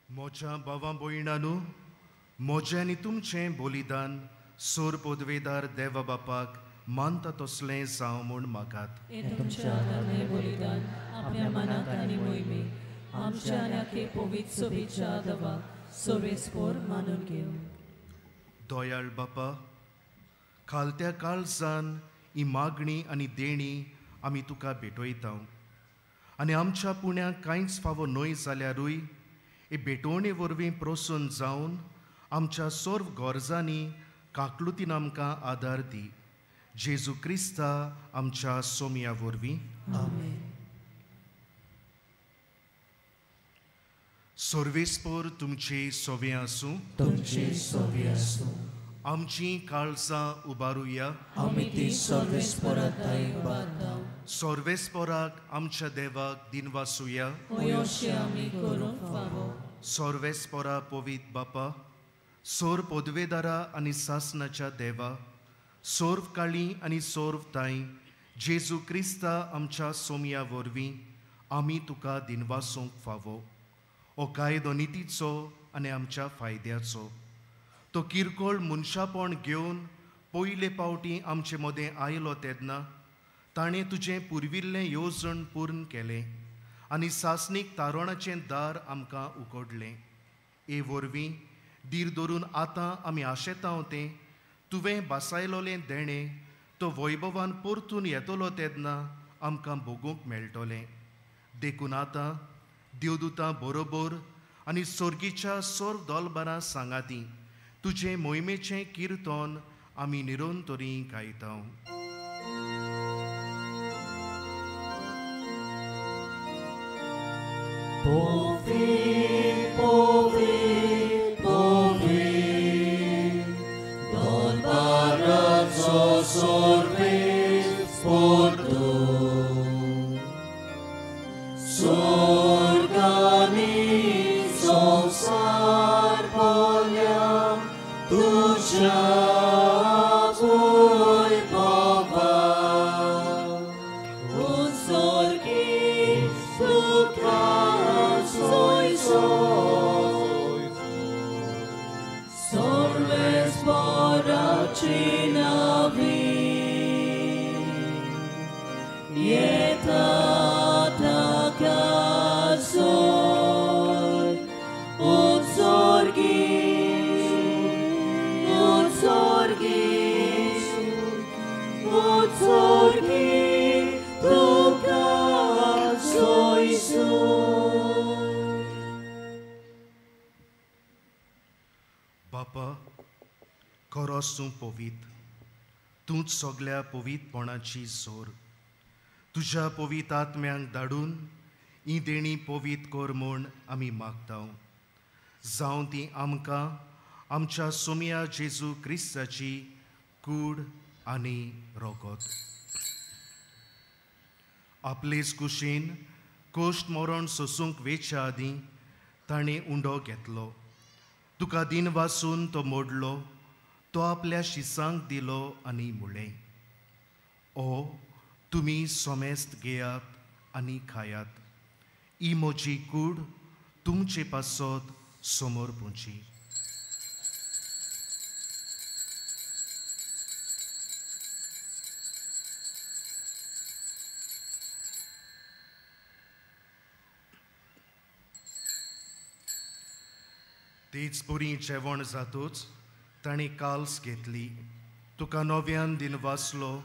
मोच्या भावा भयणांनो, मोजें आनी तुमचें बलिदान सोर पदवेदार देवा बापाक मानता तसलें जावं म्हूण मागात. हें तुमच्या आदारणे बलिदान आपल्या मनात आनी मोहिमेक आमच्या आनी आखे पवित्र सोबीच्या दवाक सर्वेस्पोर मानून घेव. दोयाळ बापा, खालत्या काळजान ही मागणी आनी देणी आमी तुका भेटयता आनी आमच्या पुण्याक कांयच फावो न्हय जाल्यारूय हे भेटोवणे वरवीं प्रोत्सून जावन आमच्या सर्व गरजांनी काकलुतीन आमकां आदार दी. जेजू क्रिस्ता आमच्या सोमया वरवीं. आमेन. सर्वेस्पोर तुमची सोवे आसूं. तुमची सोवी आसूं. आमची काळजां उबारुया. आमी ती सर्वेस्पराताय उबारता. सर्वेस्पोराक आमच्या देवाक दिनवासुया. अयोशे आमी करूंक फावो. सर्वेस्पोरा पवित बापा, सोर पदवेदारा आनी सासनाच्या देवा, सोर्व काळी आनी सोर्व ताई, जेजू क्रिस्ता आमच्या सोमया वरवीं आमी तुका दिनवासूंक फावो. हो कायदो नितीचो आनी आमच्या फायद्याचो. तो किरकोळ मनशापण घेवन पयले पावटी आमचे मदें आयलो तेन्ना ताणें तुजें पुर्विल्लें येवजण पूर्ण केलें आनी सासणीक तारोणाचें दार आमकां उगडलें. हे वरवीं धीर धरून आतां आमी आशेतांव तें तुवें बासायलोलें देणें तो वैभवान परतून येतलो तेन्ना आमकां भोगूंक मेळटलें. देखून आतां देवदूतां बरोबर आनी सर्गीच्या सोर दोलबारां सांगाती तुजें मोहिमेचें किर्तन आमी निरंतरी गायता. Povit, povit, povit, dolbarat sorves portum, sorgani sonsar poliam tuja voi baba, un sorgi suka Sorves poracinavi, ietata casoi, ut sorgi, tu casoi बापा, खरोच तूं पवित. तूंच सगळ्या पवितपणाची जोर. तुज्या पवित आत्म्यांक धाडून ही देणी पवित कर म्हूण आमी मागता. जावं ती आमकां आमच्या सोम्या जेजू क्रिस्ताची कूड आनी रोगोत. आपलेच कुशीन कोश्ट मरण सोसूंक वेच्या आदीं ताणें उंडो घेतलो. तुका दिन वाचून तो मोडलो, तो आपल्या शिसांक दिलो आनी म्हळें, ओ तुमी सोमेस्त घेयात आनी खायात. ही म्हजी कूड तुमचे पासत समोर पुंची. तेच बरी जेवण जातूच ताणें काल्स घेतली. तुका नव्यान दिन वाचलो,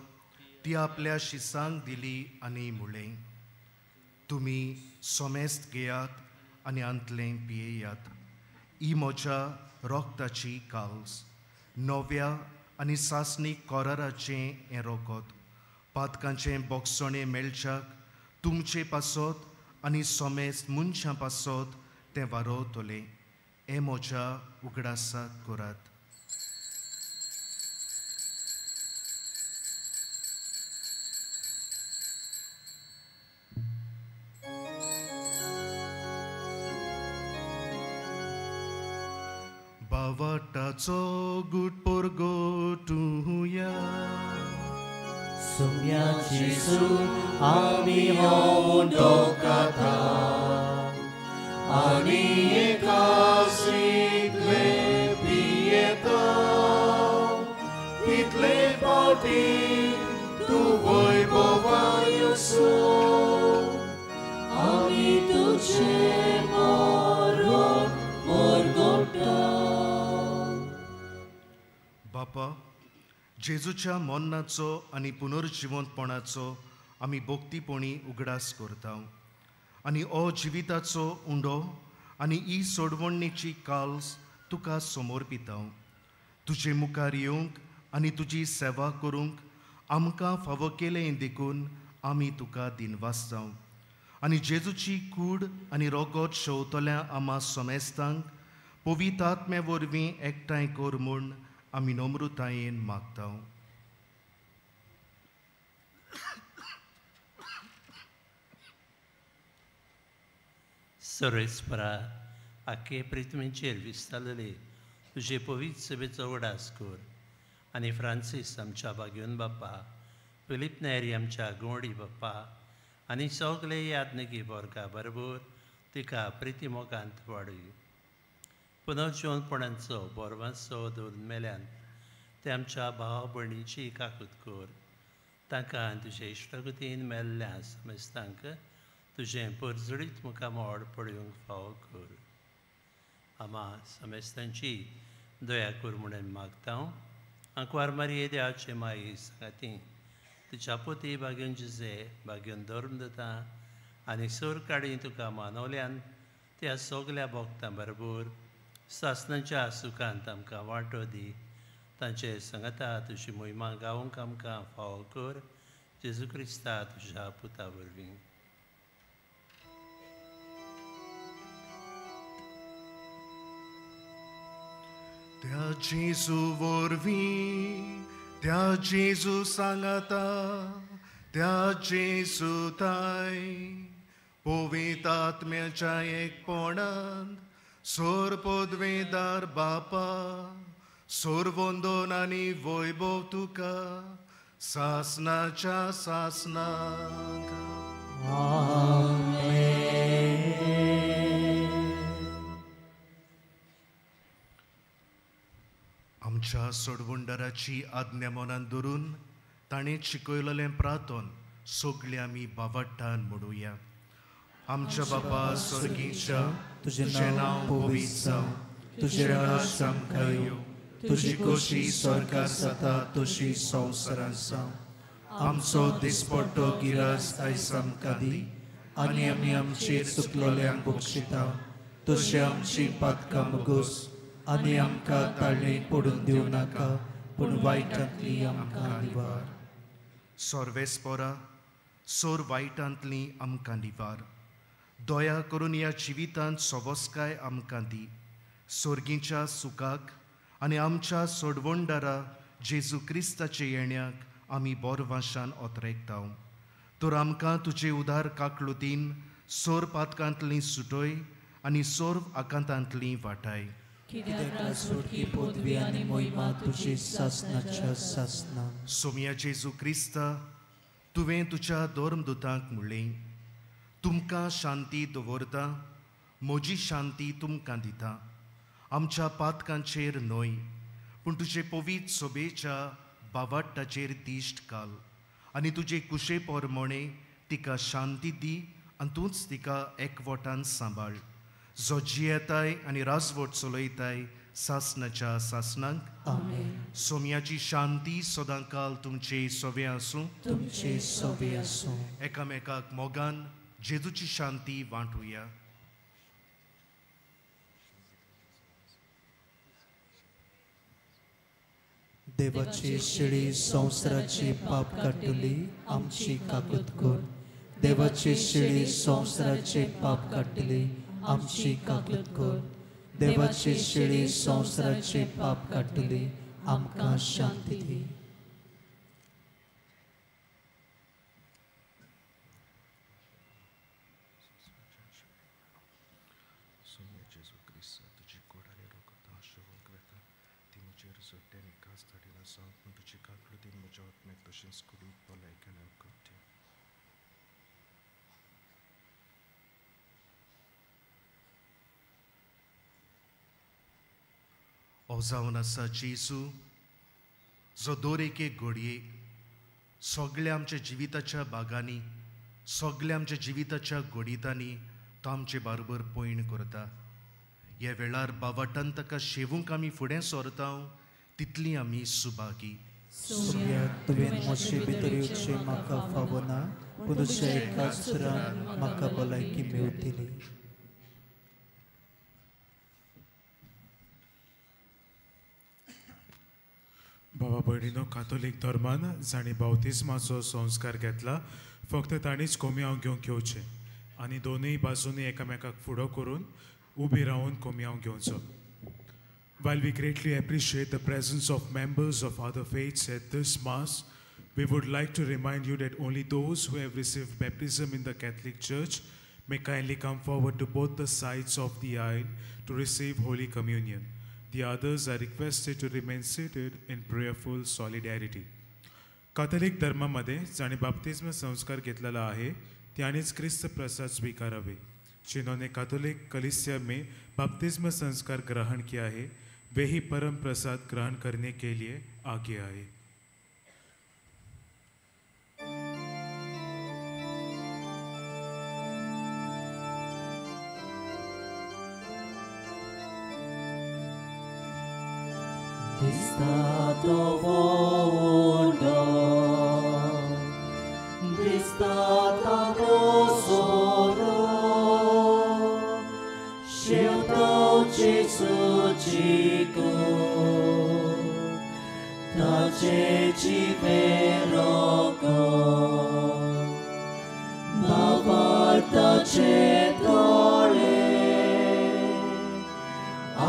ती आपल्या शिसांक दिली आनी म्हळें, तुमी सोमेस्त घेयात आनी अंतलें पियेयात. ही म्हज्या रोगताची काल्स, नव्या आनी सासणीक कोराराचें हें रोगोत. पातकांचें बोगसणें मेळच्याक तुमचे पासत आनी सोमेस्त मनशां पासत तें वारोवतलें. हे म्हज्या उगडासाक करात. बावटाचो गुट पोरगो तुया, सोम्या जेजू आमी हो उंडो खाता आनी एकासीतले पियेता. तितले फावटी तूं वैभवान येसू आमी तुजें मरण परगटा. बापा, जेजूच्या मोन्नाचो आनी पुनर्जिवंतपणाचो आमी भोक्तीपणी उगडास करता आनी हो जिविताचो उंडो आनी ही सोडवणेची काल्स तुका समर्पिता. तुजे मुखार येवंक आनी तुजी सेवा करूंक आमकां फावो केलें देखून आमी तुका दिनवासता. आनी जेजूची कूड आनी रोगोत शेवतल्या आमा सोमेस्तांक पवित्र आत्म्या वरवीं एकठांय कर म्हूण आमी नम्रतायेन मागता. सर्वेस्परा आख्खे पृथ्वीचेर विस्तारलेले तुजे पवित्र सभेचो उगडास कर आनी फ्रांसीस आमच्या भाग्यवन बाप्पा, फिलीप नेरी आमच्या गोंडी बाप्पा आनी सगळे यादनगी वर्गा बरोबर तिका प्रितीमोगांत वाडय. पुनर्जिवनपणांचो बोरवांचो दवरून मेल्यान ते आमच्या भावा भयणीची काकूत कर. तांकां तुजे इश्टगतीन मेल्ल्या समेस्तांक तुजें परजडीत मुखार मोड पडूंक फावो कर. आमा समेस्तांची दया कर म्हणून मागता. आंकवार मारये देवाचे माई सांगाती तुज्या पोती भाग्योन जिजे भाग्योन धर्म दता आनी सोर काडी तुका मानवल्यान त्या सगल्या भोगतां बरोबर सासणाच्या सुखांत आमकां वांटो दी. तांचे सांगता तुजी मोहिमा गावूंक आमकां फावो कर. जेजू क्रिस्ता तुज्या पुता वरवीं. त्या जेजू वरवीं त्या जेजू सांगता त्या जेजू ताय पवित्र आत्म्याच्या एकपणांत सोर पदवेदार बापा सोर वंदन आनी वैभव तुका सासनाच्या सासनाक. आमच्या सोडवंडराची आज्ञा मनान धरून ताणें शिकयलेलें प्रार्थन सगळीं आमी बावट्टान म्हणुया. आमच्या बापा स्वर्गीच्या तुजें नांव पवित्र जावं. तुजें राज्य आमकां येवं. तुजी खोशी स्वर्गांत जाता तशी संवसारांत जावं. आमचो दिसपट्टो गिरास आयज आमकां दी आनी आमी आमचेर चुकलोल्यांक बक्षिता तशी आमची पातकां मुगोस आनी आमकां ताळणेक पडून दिवं नाका पूण वायटांतली आमकां निवार. सर्वेस्परा सोर वायटांतली आमकां निवार. दया करून ह्या जिवितांत सवस्काय आमकां दी. सोर्गीच्या सुखाक आनी आमच्या सोडवंडारा जेजू क्रिस्ताचे येण्याक आमी बोरवाशान ओतरेकताव. तर आमकां तुजे उदार काकळुतीन सोर पातकांतली सुटय आनी सोर आकांतांतली वाटाय. पदवी आनी मोहिमा तुजी सासनाच्या सासनाक. सोम्या जेजू क्रिस्ता तुवें तुज्या धर्मदुतांक म्हणलें तुमकां शांती दवरता म्हजी शांती तुमकां दिता. आमच्या पातकांचेर न्हय पूण तुजे पवित्र सोबेच्या बावट्टाचेर दिश्ट घाल आनी तुजे कुशे पोरमोणे तिका शांती दी आनी तूंच तिका एकवटान सांबाळ. जो जियेताय आनी राजवट चलयताय सासनाच्या सासनांक. सोम्याची शांती सदांकाल तुमचे सोबे आसूं. तुमचे सोबे आसूं. एकामेकाक मोगान जेजूची शांती वांटुया. देवाची शिडी संवसाराची पाप काडटली आमची काकूत कर. देवाची शिडी संवसाराचे पाप काडटली आमची काकूत कर. देवाची शिडी संवसाराचे पाप काडटली आमकां शांती दी. हो जावन आसा जेजू जो दर एक घडये सगळ्या आमच्या जिविताच्या बागांनी सगळ्या आमच्या जिविताच्या घडीतांनी तो आमचे बरोबर पयण करता. ह्या वेळार बावटान ताका शेवूंक आमी फुडें सरता तितली आमी सुभागी. तुवें म्हजे भितर येवचें म्हाका फावो ना पूण तुज्या एकाच सुरान म्हाका भलायकी मेळटली. बाबा भयणीनो कातोलीक धर्मान जाणी बावतिस्माचो संस्कार घेतला फक्त ताणीच कोमयाव घेवंक येवचें आनी दोनूय बाजूनी एकामेकाक फुडो करून उबी रावन कोमयाव घेवचो. While we greatly appreciate the presence of members of other faiths at this Mass, we would like to remind you that only those who have received baptism in the Catholic Church may kindly come forward to both the sides of the aisle to receive Holy Communion. The others are requested to remain seated in prayerful solidarity. Catholic धर्मामध्ये ज्याने बाप्तिस्म संस्कार घेतलेला आहे त्यानेच ख्रिस्त प्रसाद स्वीकारावे. जिन्होंने Catholic कलीसिया में बपतिस्म संस्कार ग्रहण किया है वे ही परम प्रसाद ग्रहण करने के लिए आगे आए. दिसता तो वोंडो दिसता तो सोरो शेवतो जेसूची कूड ताचे जिवेरोको बाबाताचे दोळे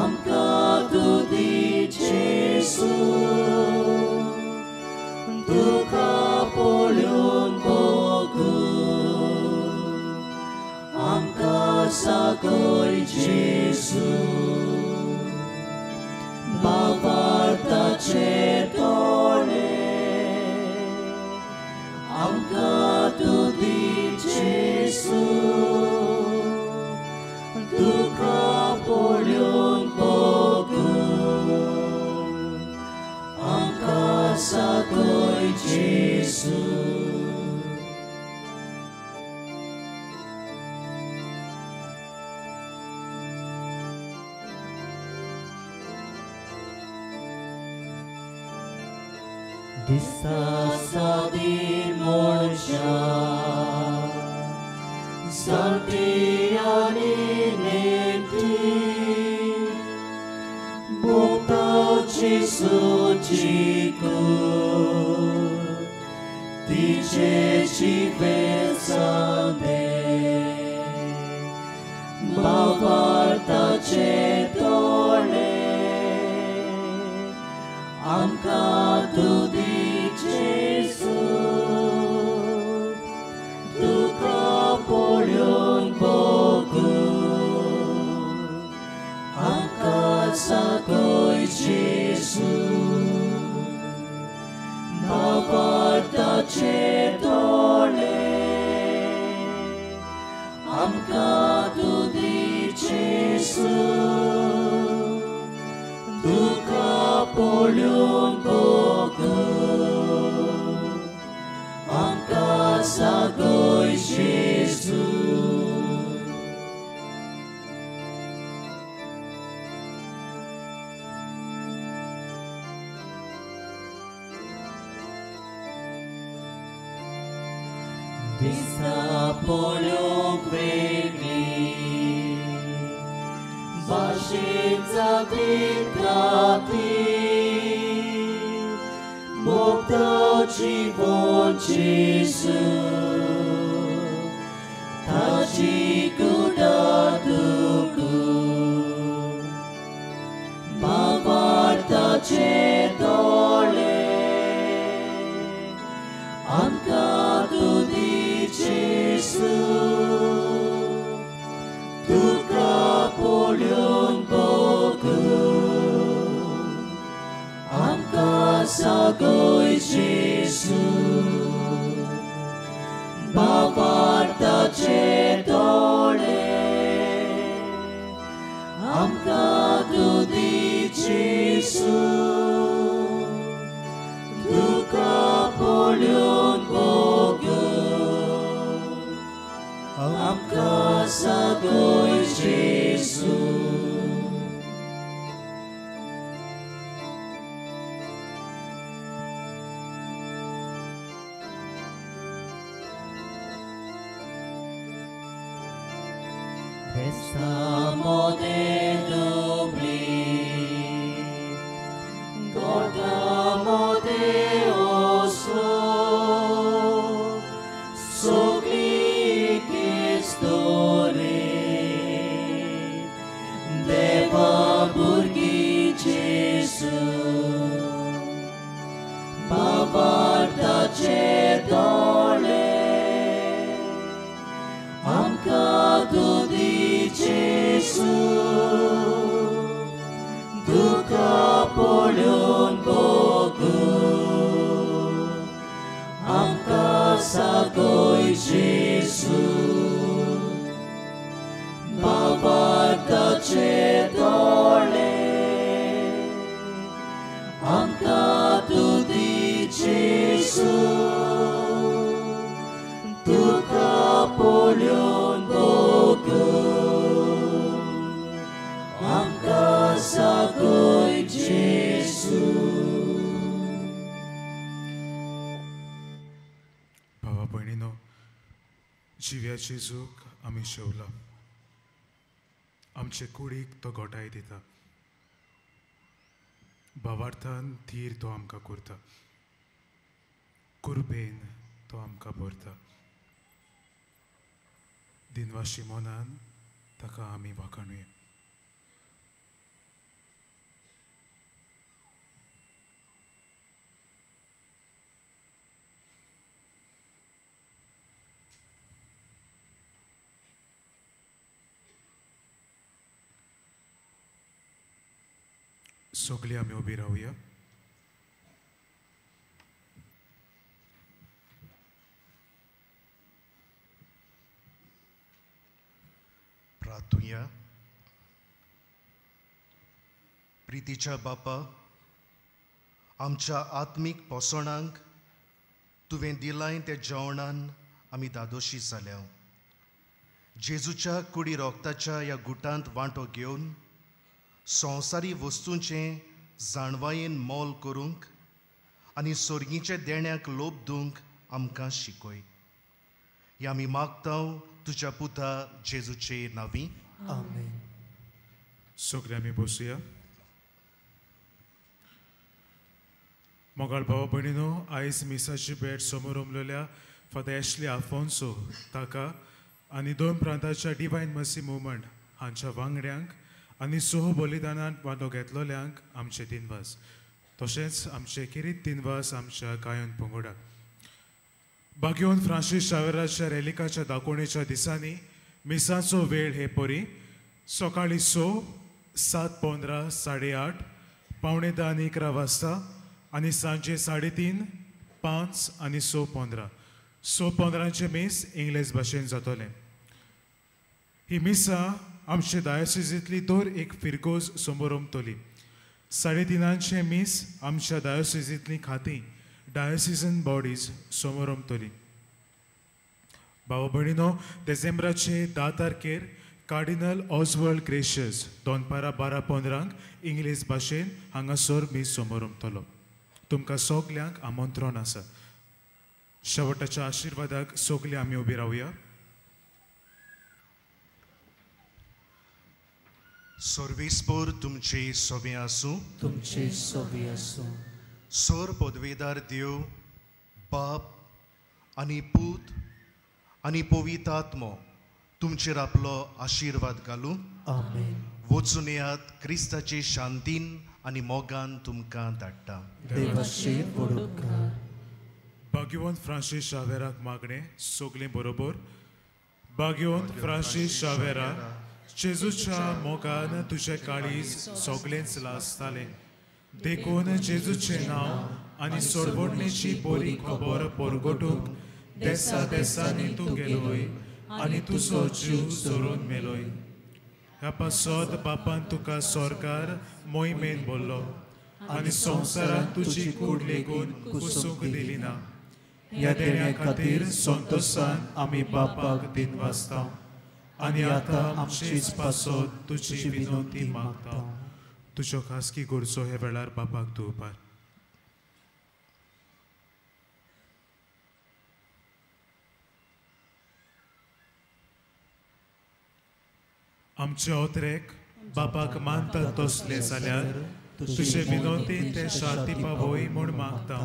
आमकां तू दी जेसू तुका पळोवन बघून आमकां सागोय जेसू बाबाताचे दोळे आमकां तू दी जेसू तुका पळोवन बघून आमकां सागोय जेसू दिसता सादी मनशां जाणटी आनी नेणटी भोगता जेसूची कूड तिचे जिवेसांदे बाबाताचे दोळे आमकां तू दी जेसू तुका पळोवन बघून आमकां सागोय जेसू बाबाताचे दोळे आमकां तू दी जेसू तुका पळोवन बघून आमकां सागोय जेसू दिसता पळोवंक वेगळी भाशेन जातीन घाती भोगता जीवन जेसू ताची कुडां दुखून बाबाताचे दोळे आमकां तू दी जेसू तुका पळोवन बघून आमकां सागोय जेसू बाबाताचे दोळे आमकां तू दी जेसू तुका पळोवन बघून आमकां सागोय जेसू Restamo de dubli, guardamo de oso, sogli che storie, deva burghi Gesù, bavarda ce dole, am căzut de ce जिव्याची झूक आमी शेवला, आमचे कुडीक तो घोटाय दिता, भावार्थान धीर तो आमकां करता, कुर्बेन तो आमकां भरता. दिनवाशी मोनान ताका आमी वाखाणुया. सगळीं आमी उबी रावया. प्रार्थुया. प्रितीच्या बापा, आमच्या आत्मीक पोसणांक तुवें दिलाय त्या जेवणान आमी दादोशी जाल्या. जेजूच्या कुडी रोगताच्या ह्या गुटांत वांटो घेवन संवसारी वस्तूंचें जाणवायेन मोल करूंक आनी सोर्गीच्या देण्याक लोभ दिवंक आमकां शिकय. हें आमी मागतांव तुज्या पुता जेजूचे नांवी. आमेन. सगळे आमी बसूया. मोगाळ भावा भयणीनो, आयज मिसाची भेट समोर उमलल्या फादर एशली आफोन्सो ताका आनी 2 प्रांताच्या डिवायन मर्सी मुवमेंट हांच्या वांगड्यांक आनी सोह बलिदानांत वांटो घेतलोल्यांक आमचे दिनवास. तशेंच आमचे किरीत दिनवास आमच्या गायन पंगडाक. बागेवन फ्रांसीस शावेराच्या रेलिकाच्या दाखोवणेच्या दिसांनी मिसाचो वेळ हे परी सकाळी 6, 7:15, 8:30, 9:45 आनी 11 वाजता आनी सांजे 3:30, 5 आनी 6:15. 6:15 मीस इंग्लीश भाशेन जातोलें. ही मिसा आमचे डायोसिजींतली दर एक फिरकोज समोर उमतली. 3:30 मीस आमच्या डायोसिजींतली खातीं डायोसिजन बॉडीज समोर उमतली. भावा भयणीनो, डिसेंबराचे 10 तारखेर कार्डिनल ऑस्वर्ल्ड ग्रेशियस दोनपारा 12:15 इंग्लीश भाशेन हांगासर मीस समोर उमतलो. तुमकां सगल्यांक आमंत्रण आसा. शेवटाच्या आशिर्वादाक सगळीं आमी उबी रावया. सर्वेस्पोर तुमचे सोबे आसूं. तुमचे सोबे आसूं. सोर पदवेदार देव, बाप आनी पूत आनी पवित्र आत्मो तुमचेर आपलो आशिर्वाद घालूं. आमेन. वचून येयात. क्रिस्ताचे शांतीन आनी मोगान तुमकां धाडटा. देवाचेर पडूकार. भाग्यवंत फ्रांसीस शावेराक मागणें सगळीं बरोबर. भाग्यवंत फ्रांसीस शावेरा, जेजूच्या मोगान तुझे काळीज सगळेंच लासतालें. देखून जेजूचें नांव आनी सोडवणेची बरी खबर परगटूंक देसा देसांनी तूं गेलोय आनी तुजो जीव सोडून मेलोय. ह्या पासत बापान तुका स्वर्गार मोहिमेन बोल्लो आनी संवसारांत तुजी कूड लेगून कुसूंक दिली ना. ह्या देण्या खातीर संतोशान आमी बापाक दिनवासता आनी आतां आमचीच पासत तुजी विनंती मागता. तुज्यो खासगी गरजो हे वेळार बापाक दिवपार. आमचे ओतरेक बापाक मानतात तसले जाल्यार तुजे विनंती ते शांती पावय म्हूण मागता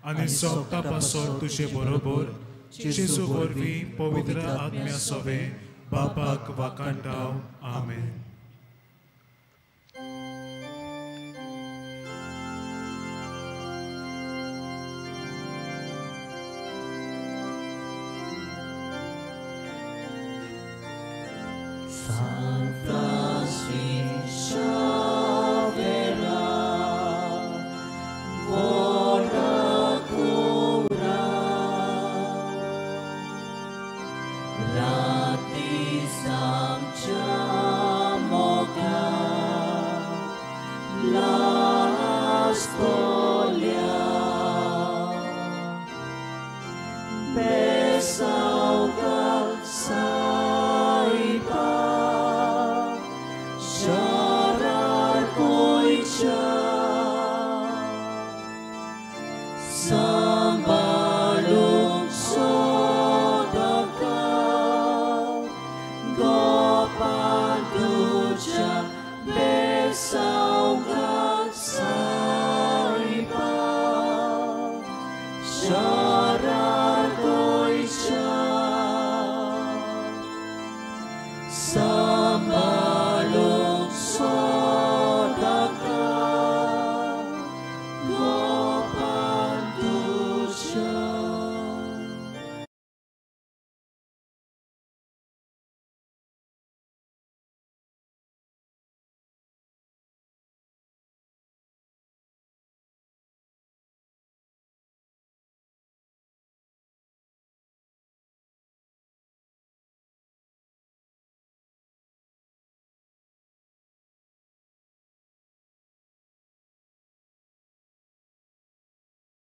आनी सोगता पासत तुजे बरोबर जेजू वरवीं पवित्र आत्म्या सोबे बापाक वाखाणटाव. आमेन.